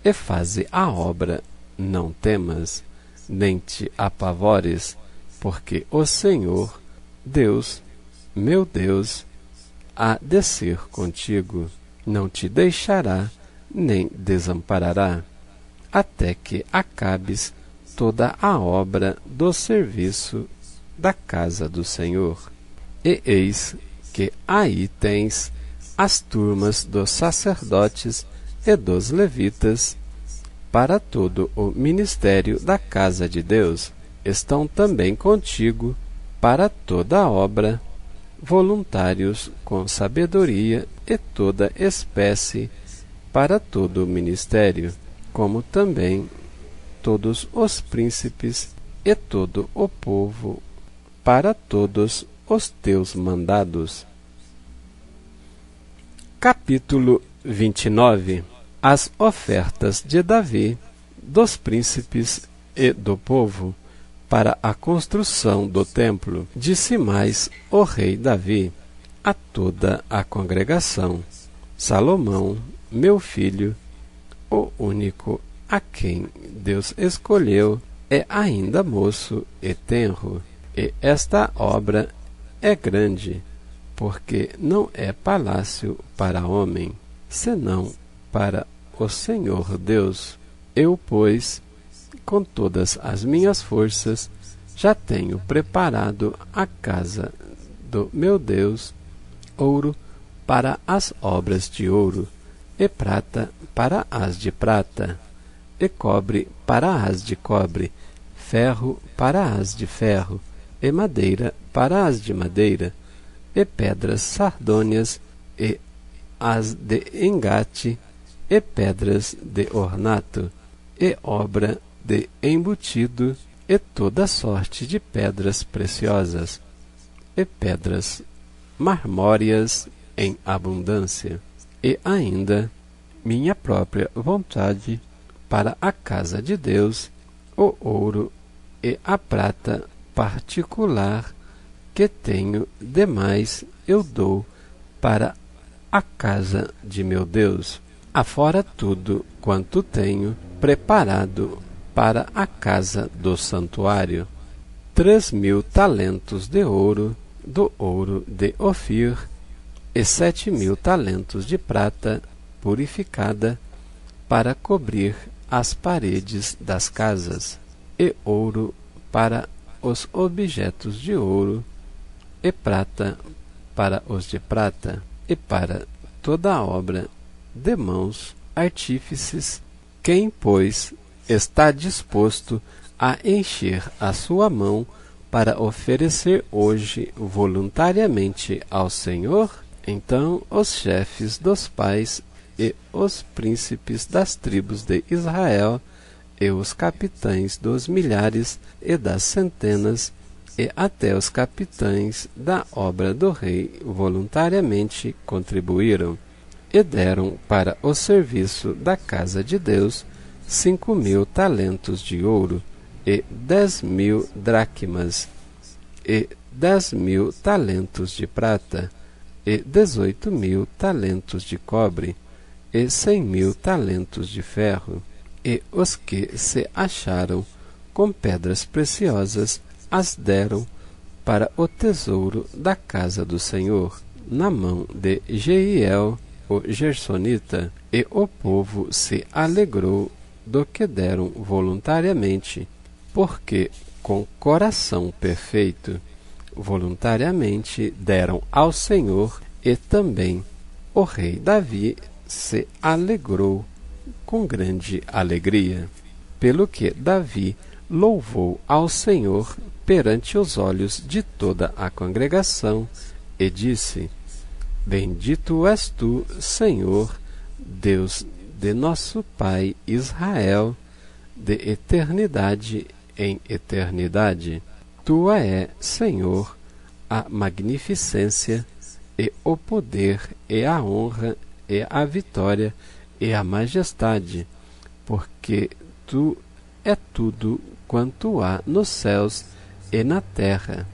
e faze a obra, não temas, nem te apavores, porque o Senhor, Deus, meu Deus, há de ser contigo, não te deixará, nem desamparará, até que acabes toda a obra do serviço da casa do Senhor. E eis que aí tens as turmas dos sacerdotes e dos levitas para todo o ministério da casa de Deus. Estão também contigo para toda a obra, voluntários com sabedoria e toda espécie para todo o ministério, como também todos os príncipes e todo o povo para todos os teus mandados. Capítulo 29. As ofertas de Davi, dos príncipes e do povo, para a construção do templo. Disse mais o rei Davi a toda a congregação: Salomão, meu filho, o único a quem Deus escolheu, é ainda moço e tenro, e esta obra é grande, porque não é palácio para homem, senão para o Senhor Deus. Eu, pois, com todas as minhas forças, já tenho preparado a casa do meu Deus, ouro para as obras de ouro, e prata para as de prata, e cobre para as de cobre, ferro para as de ferro, e madeira para as de madeira, e pedras sardônias, e as de engate, e pedras de ornato, e obra de embutido, e toda sorte de pedras preciosas, e pedras marmóreas em abundância, e ainda minha própria vontade para a casa de Deus, o ouro e a prata particular que tenho demais eu dou para a casa de meu Deus, afora tudo quanto tenho preparado para a casa do santuário. 3.000 talentos de ouro, do ouro de Ofir, e 7.000 talentos de prata purificada, para cobrir as paredes das casas, e ouro para os objetos de ouro, e prata para os de prata, e para toda a obra de mãos artífices, quem, pois, está disposto a encher a sua mão para oferecer hoje voluntariamente ao Senhor? Então os chefes dos pais e os príncipes das tribos de Israel e os capitães dos milhares e das centenas e até os capitães da obra do rei voluntariamente contribuíram e deram para o serviço da casa de Deus 5.000 talentos de ouro e 10.000 dracmas e 10.000 talentos de prata e 18.000 talentos de cobre e 100.000 talentos de ferro. E os que se acharam com pedras preciosas as deram para o tesouro da casa do Senhor, na mão de Jeiel, o gersonita, e o povo se alegrou do que deram voluntariamente, porque com coração perfeito voluntariamente deram ao Senhor, e também o rei Davi se alegrou com grande alegria, pelo que Davi louvou ao Senhor perante os olhos de toda a congregação e disse: Bendito és tu, Senhor, Deus de nosso Pai Israel, de eternidade em eternidade. Tua é, Senhor, a magnificência e o poder e a honra e a vitória e a majestade, porque tu é tudo quanto há nos céus e na terra.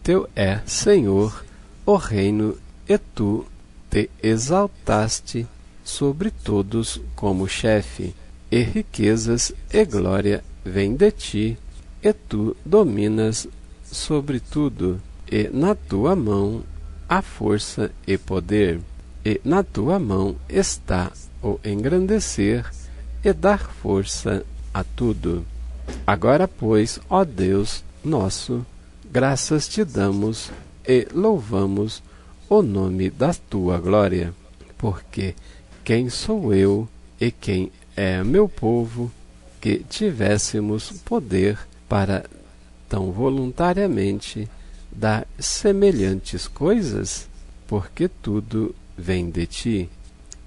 Teu é, Senhor, o reino, e tu te exaltaste sobre todos como chefe, e riquezas e glória vêm de ti, e tu dominas sobre tudo, e na tua mão há força e poder, e na tua mão está o engrandecer e dar força a tudo. Agora, pois, ó Deus nosso, graças te damos e louvamos o nome da tua glória, porque quem sou eu e quem é meu povo que tivéssemos poder para tão voluntariamente dar semelhantes coisas? Porque tudo vem de ti,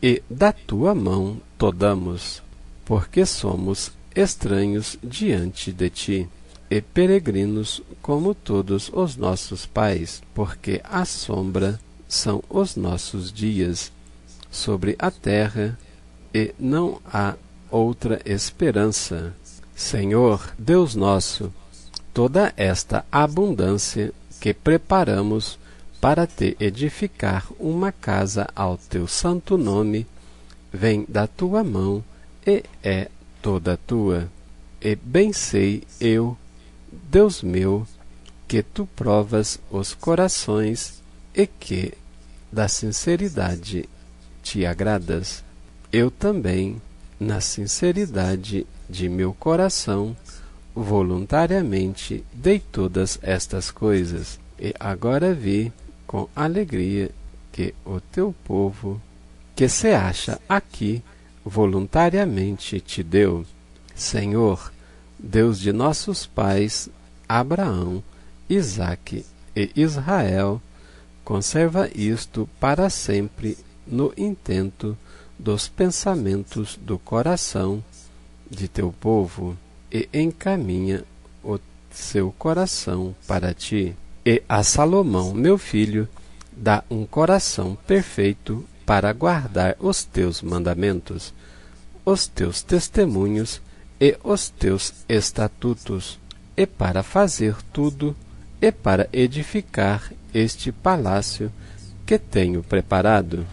e da tua mão tomamos, porque somos estranhos diante de ti, e peregrinos como todos os nossos pais, porque a sombra são os nossos dias sobre a terra, e não há outra esperança. Senhor, Deus nosso, toda esta abundância que preparamos para te edificar uma casa ao teu santo nome, vem da tua mão e é toda tua. E bem sei eu, Deus meu, que tu provas os corações e que da sinceridade te agradas. Eu também, na sinceridade de meu coração, voluntariamente dei todas estas coisas, e agora vi com alegria que o teu povo, que se acha aqui, voluntariamente te deu. Senhor, Deus de nossos pais, Abraão, Isaque e Israel, conserva isto para sempre no intento dos pensamentos do coração de teu povo, e encaminha o seu coração para ti. E a Salomão, meu filho, dá um coração perfeito para guardar os teus mandamentos, os teus testemunhos e os teus estatutos, e para fazer tudo, e para edificar este palácio que tenho preparado.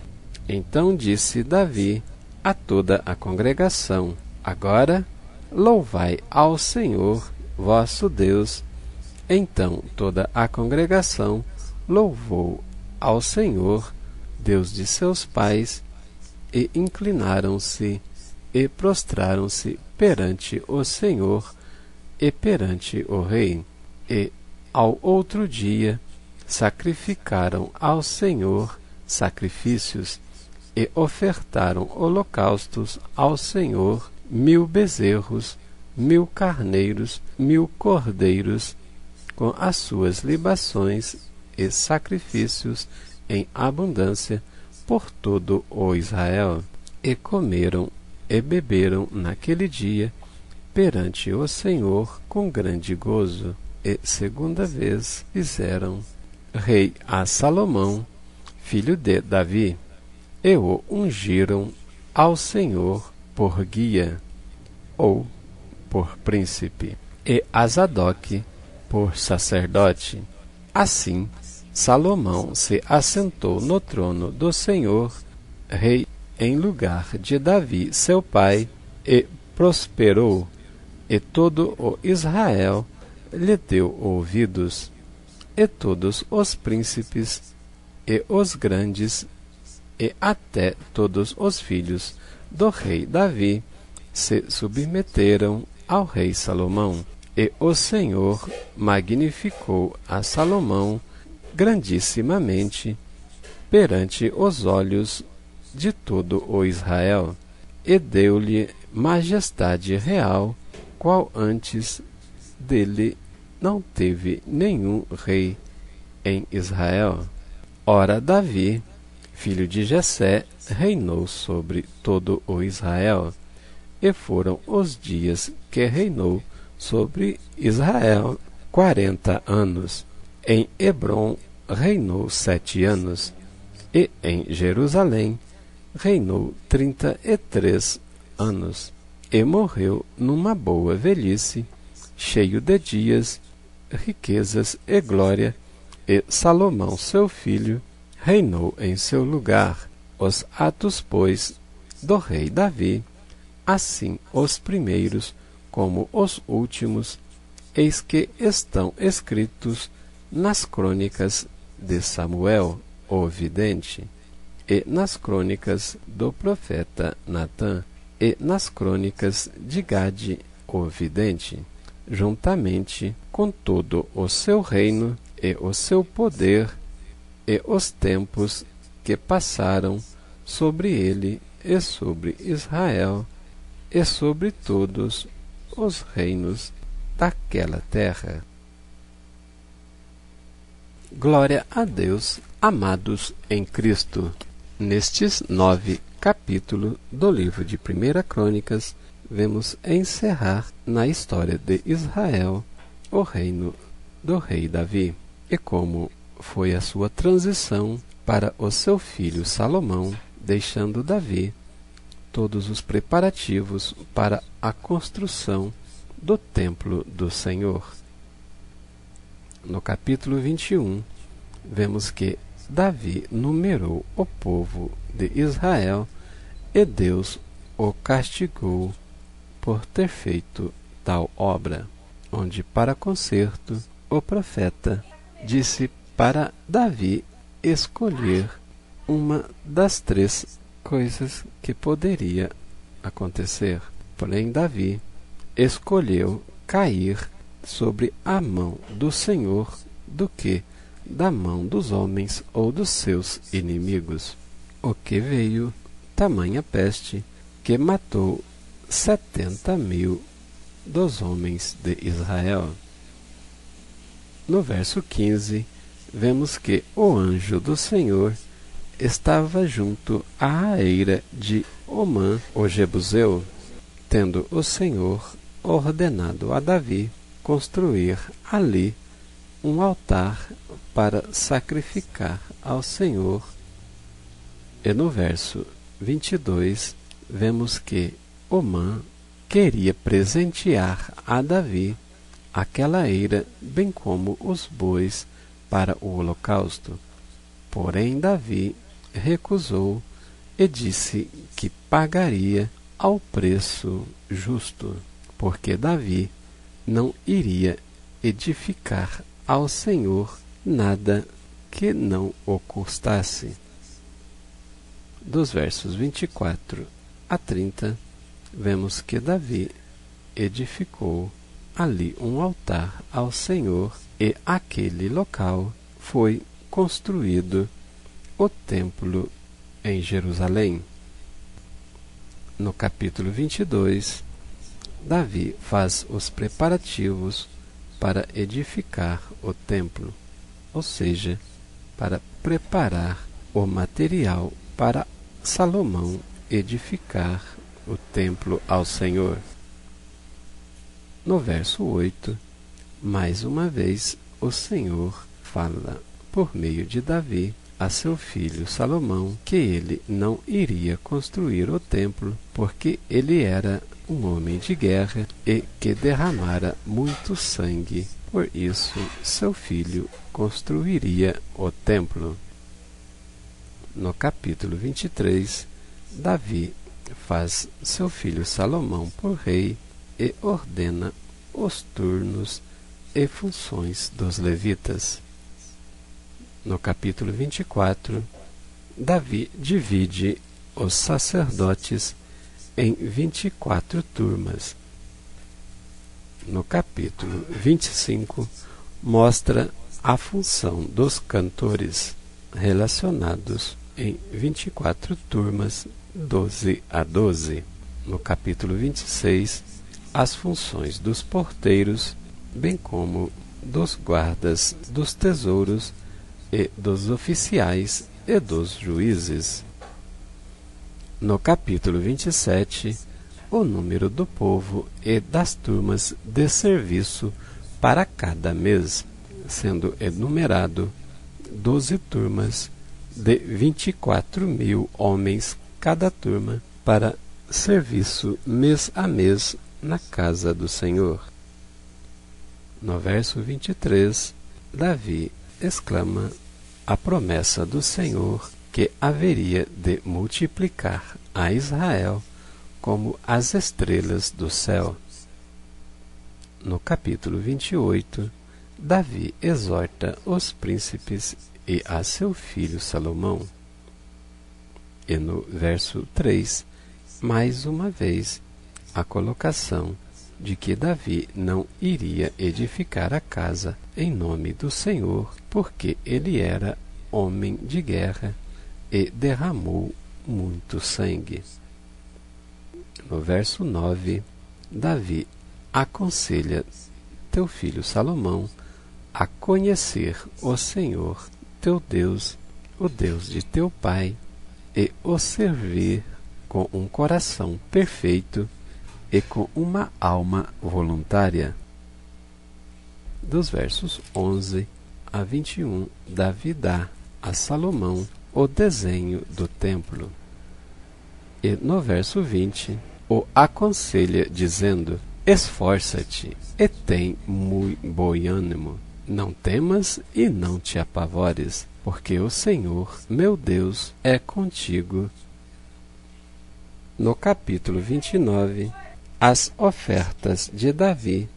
Então disse Davi a toda a congregação: Agora louvai ao Senhor vosso Deus. Então toda a congregação louvou ao Senhor, Deus de seus pais, e inclinaram-se e prostraram-se perante o Senhor e perante o rei. E ao outro dia sacrificaram ao Senhor sacrifícios, e ofertaram holocaustos ao Senhor 1000 bezerros, 1000 carneiros, 1000 cordeiros, com as suas libações e sacrifícios em abundância por todo o Israel. E comeram e beberam naquele dia perante o Senhor com grande gozo. E segunda vez fizeram rei a Salomão, filho de Davi, e o ungiram ao Senhor por guia, ou por príncipe, e a Zadoque por sacerdote. Assim, Salomão se assentou no trono do Senhor, rei em lugar de Davi seu pai, e prosperou, e todo o Israel lhe deu ouvidos, e todos os príncipes, e os grandes, e até todos os filhos do rei Davi se submeteram ao rei Salomão. E o Senhor magnificou a Salomão grandissimamente perante os olhos de todo o Israel, e deu-lhe majestade real, qual antes dele não teve nenhum rei em Israel. Ora, Davi, filho de Jessé, reinou sobre todo o Israel, e foram os dias que reinou sobre Israel 40 anos. Em Hebrom reinou 7 anos, e em Jerusalém reinou 33 anos, e morreu numa boa velhice, cheio de dias, riquezas e glória, e Salomão seu filho reinou em seu lugar. Os atos, pois, do rei Davi, assim os primeiros como os últimos, eis que estão escritos nas crônicas de Samuel, o vidente, e nas crônicas do profeta Natã, e nas crônicas de Gade, o vidente, juntamente com todo o seu reino e o seu poder, e os tempos que passaram sobre ele e sobre Israel, e sobre todos os reinos daquela terra. Glória a Deus, amados em Cristo. Nestes 9 capítulos do livro de 1 Crônicas, vemos encerrar na história de Israel o reino do rei Davi, e como foi a sua transição para o seu filho Salomão, deixando Davi todos os preparativos para a construção do templo do Senhor. No capítulo 21, vemos que Davi numerou o povo de Israel, e Deus o castigou por ter feito tal obra, onde, para conserto, o profeta disse para Davi escolher uma das 3 coisas que poderia acontecer. Porém, Davi escolheu cair sobre a mão do Senhor do que da mão dos homens ou dos seus inimigos, o que veio tamanha peste que matou 70.000 dos homens de Israel. No verso 15, vemos que o anjo do Senhor estava junto à eira de Omã, o Jebuseu, tendo o Senhor ordenado a Davi construir ali um altar para sacrificar ao Senhor. E no verso 22, vemos que Omã queria presentear a Davi aquela eira, bem como os bois para o holocausto. Porém, Davi recusou e disse que pagaria ao preço justo, porque Davi não iria edificar ao Senhor nada que não o custasse. Dos versos 24 a 30, vemos que Davi edificou ali um altar ao Senhor, e aquele local foi construído o templo em Jerusalém. No capítulo 22, Davi faz os preparativos para edificar o templo, ou seja, para preparar o material para Salomão edificar o templo ao Senhor. No verso 8, mais uma vez o Senhor fala por meio de Davi a seu filho Salomão que ele não iria construir o templo porque ele era um homem de guerra e que derramara muito sangue. Por isso, seu filho construiria o templo. No capítulo 23, Davi faz seu filho Salomão por rei e ordena os turnos e funções dos levitas. No capítulo 24, Davi divide os sacerdotes em 24 turmas. No capítulo 25, mostra a função dos cantores, relacionados em 24 turmas, 12 a 12. No capítulo 26, as funções dos porteiros, bem como dos guardas dos tesouros e dos oficiais e dos juízes. No capítulo 27, o número do povo e das turmas de serviço para cada mês, sendo enumerado 12 turmas de 24.000 homens cada turma para serviço mês a mês na casa do Senhor. No verso 23, Davi exclama a promessa do Senhor que haveria de multiplicar a Israel como as estrelas do céu. No capítulo 28, Davi exorta os príncipes e a seu filho Salomão. E no verso 3, mais uma vez, a colocação de que Davi não iria edificar a casa em nome do Senhor, porque ele era homem de guerra e derramou muito sangue. No verso 9, Davi aconselha teu filho Salomão a conhecer o Senhor, teu Deus, o Deus de teu pai, e o servir com um coração perfeito e com uma alma voluntária. Dos versos 11 a 21, Davi dá a Salomão o desenho do templo. E no verso 20, o aconselha dizendo: esforça-te e tem muito bom ânimo. Não temas e não te apavores, porque o Senhor, meu Deus, é contigo. No capítulo 29, as ofertas de Davi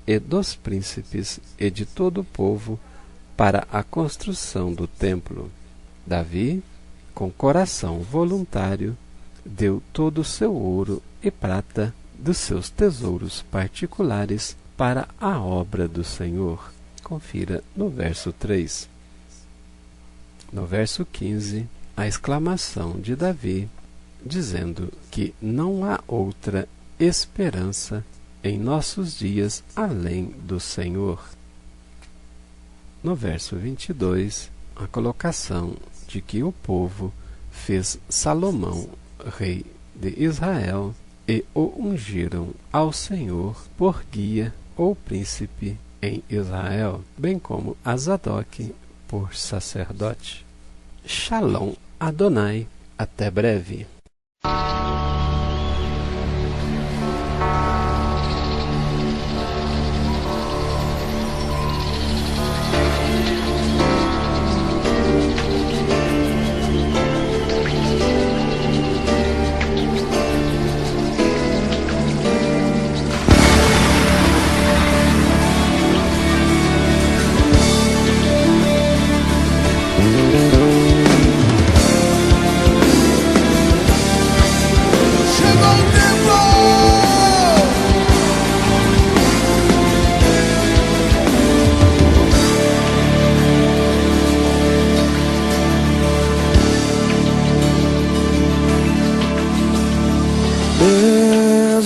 e dos príncipes e de todo o povo para a construção do templo. Davi, com coração voluntário, deu todo o seu ouro e prata dos seus tesouros particulares para a obra do Senhor. Confira no verso 3. No verso 15, a exclamação de Davi, dizendo que não há outra esperança em nossos dias além do Senhor. No verso 22, a colocação de que o povo fez Salomão rei de Israel e o ungiram ao Senhor por guia ou príncipe em Israel, bem como a Zadok por sacerdote. Shalom Adonai, até breve.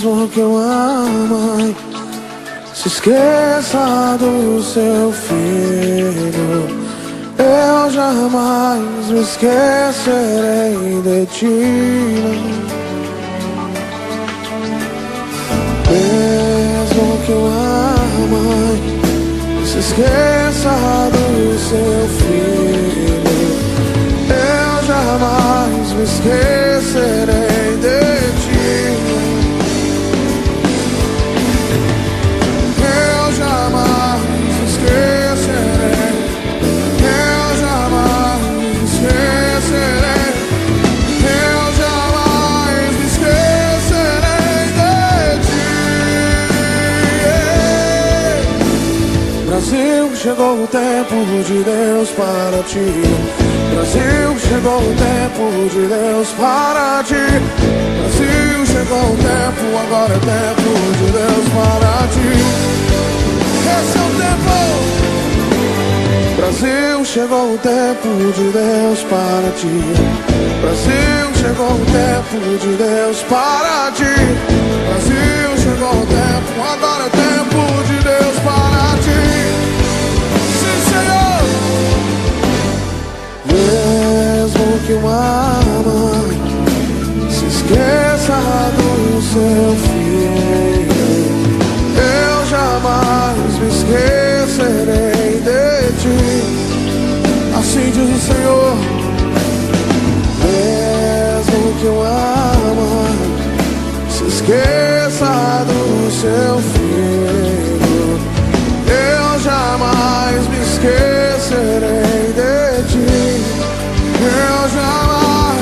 Mesmo que uma mãe se esqueça do seu filho, eu jamais me esquecerei de ti. Mesmo que uma mãe se esqueça do seu filho, eu jamais me esquecerei de ti. Eu jamais me esquecerei. Eu jamais me esquecerei. Eu jamais me esquecerei de ti. Brasil, chegou o tempo de Deus para ti. Brasil, chegou o tempo de Deus para ti. Brasil, chegou o tempo, agora é tempo de Deus para ti. Esse é o tempo. Brasil, chegou o tempo de Deus para ti. Brasil, chegou o tempo de Deus para ti. Brasil, chegou o tempo, agora é tempo de Deus para ti. Sim, Senhor. Mesmo que uma mãe se esqueça do seu filho, eu jamais me esquecerei de ti. Assim diz o Senhor. Mesmo que uma mãe se esqueça do seu filho, eu jamais me esquecerei de ti. Eu jamais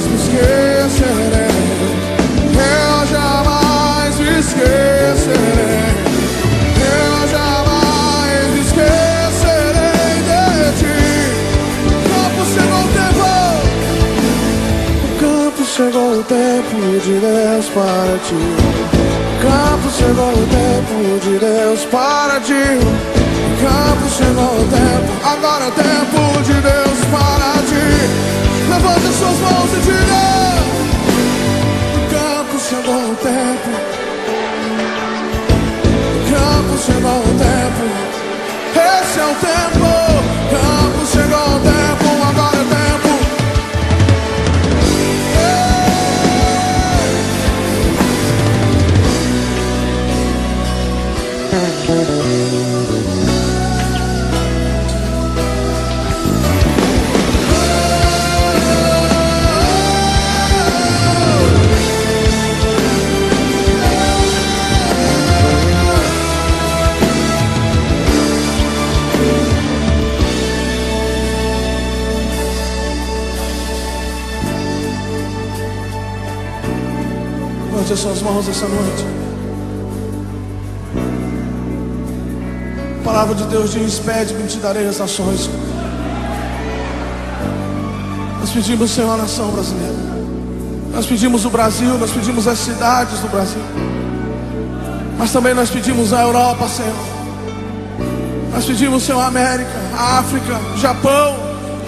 me esquecerei. Eu jamais me esquecerei. Eu jamais me esquecerei de ti. Campo, chegou o tempo. Campo, chegou o tempo de Deus para ti. Campo, chegou o tempo de Deus para ti. Campo, chegou o tempo, agora é tempo de Deus para ti. Levanta suas mãos e diga: campo, chegou o tempo. Campo, chegou o tempo. Esse é o tempo. Campo, chegou o tempo, agora é tempo. Levante as suas mãos essa noite. A palavra de Deus diz: pede-me e te darei as nações. Nós pedimos, Senhor, a nação brasileira. Nós pedimos o Brasil, nós pedimos as cidades do Brasil. Mas também nós pedimos a Europa, Senhor. Nós pedimos, Senhor, a América, a África, Japão,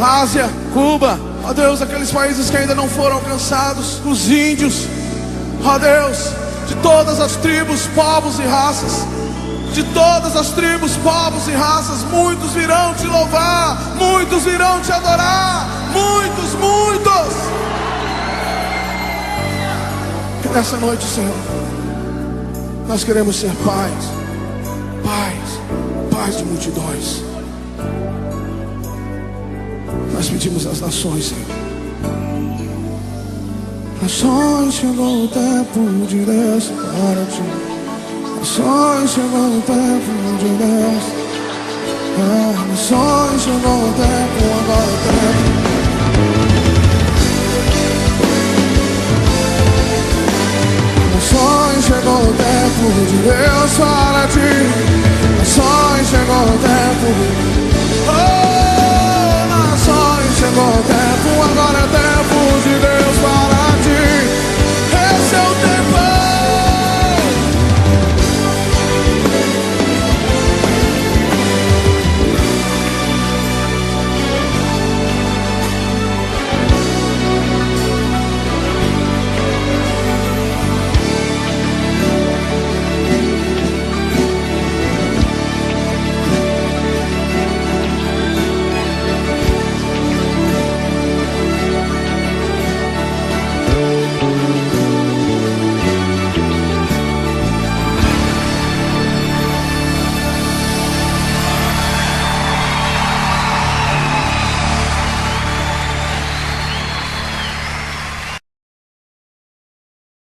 Ásia, Cuba. Ó Deus, aqueles países que ainda não foram alcançados, os índios. Ó Deus, de todas as tribos, povos e raças. De todas as tribos, povos e raças, muitos virão te louvar, muitos virão te adorar, muitos, muitos. Que nessa noite, Senhor, nós queremos ser pais, pais de multidões. Nós pedimos às nações, Senhor. Nações, chegou o tempo de Deus para ti. Nações, chegou o tempo de Deus. Nações, chegou o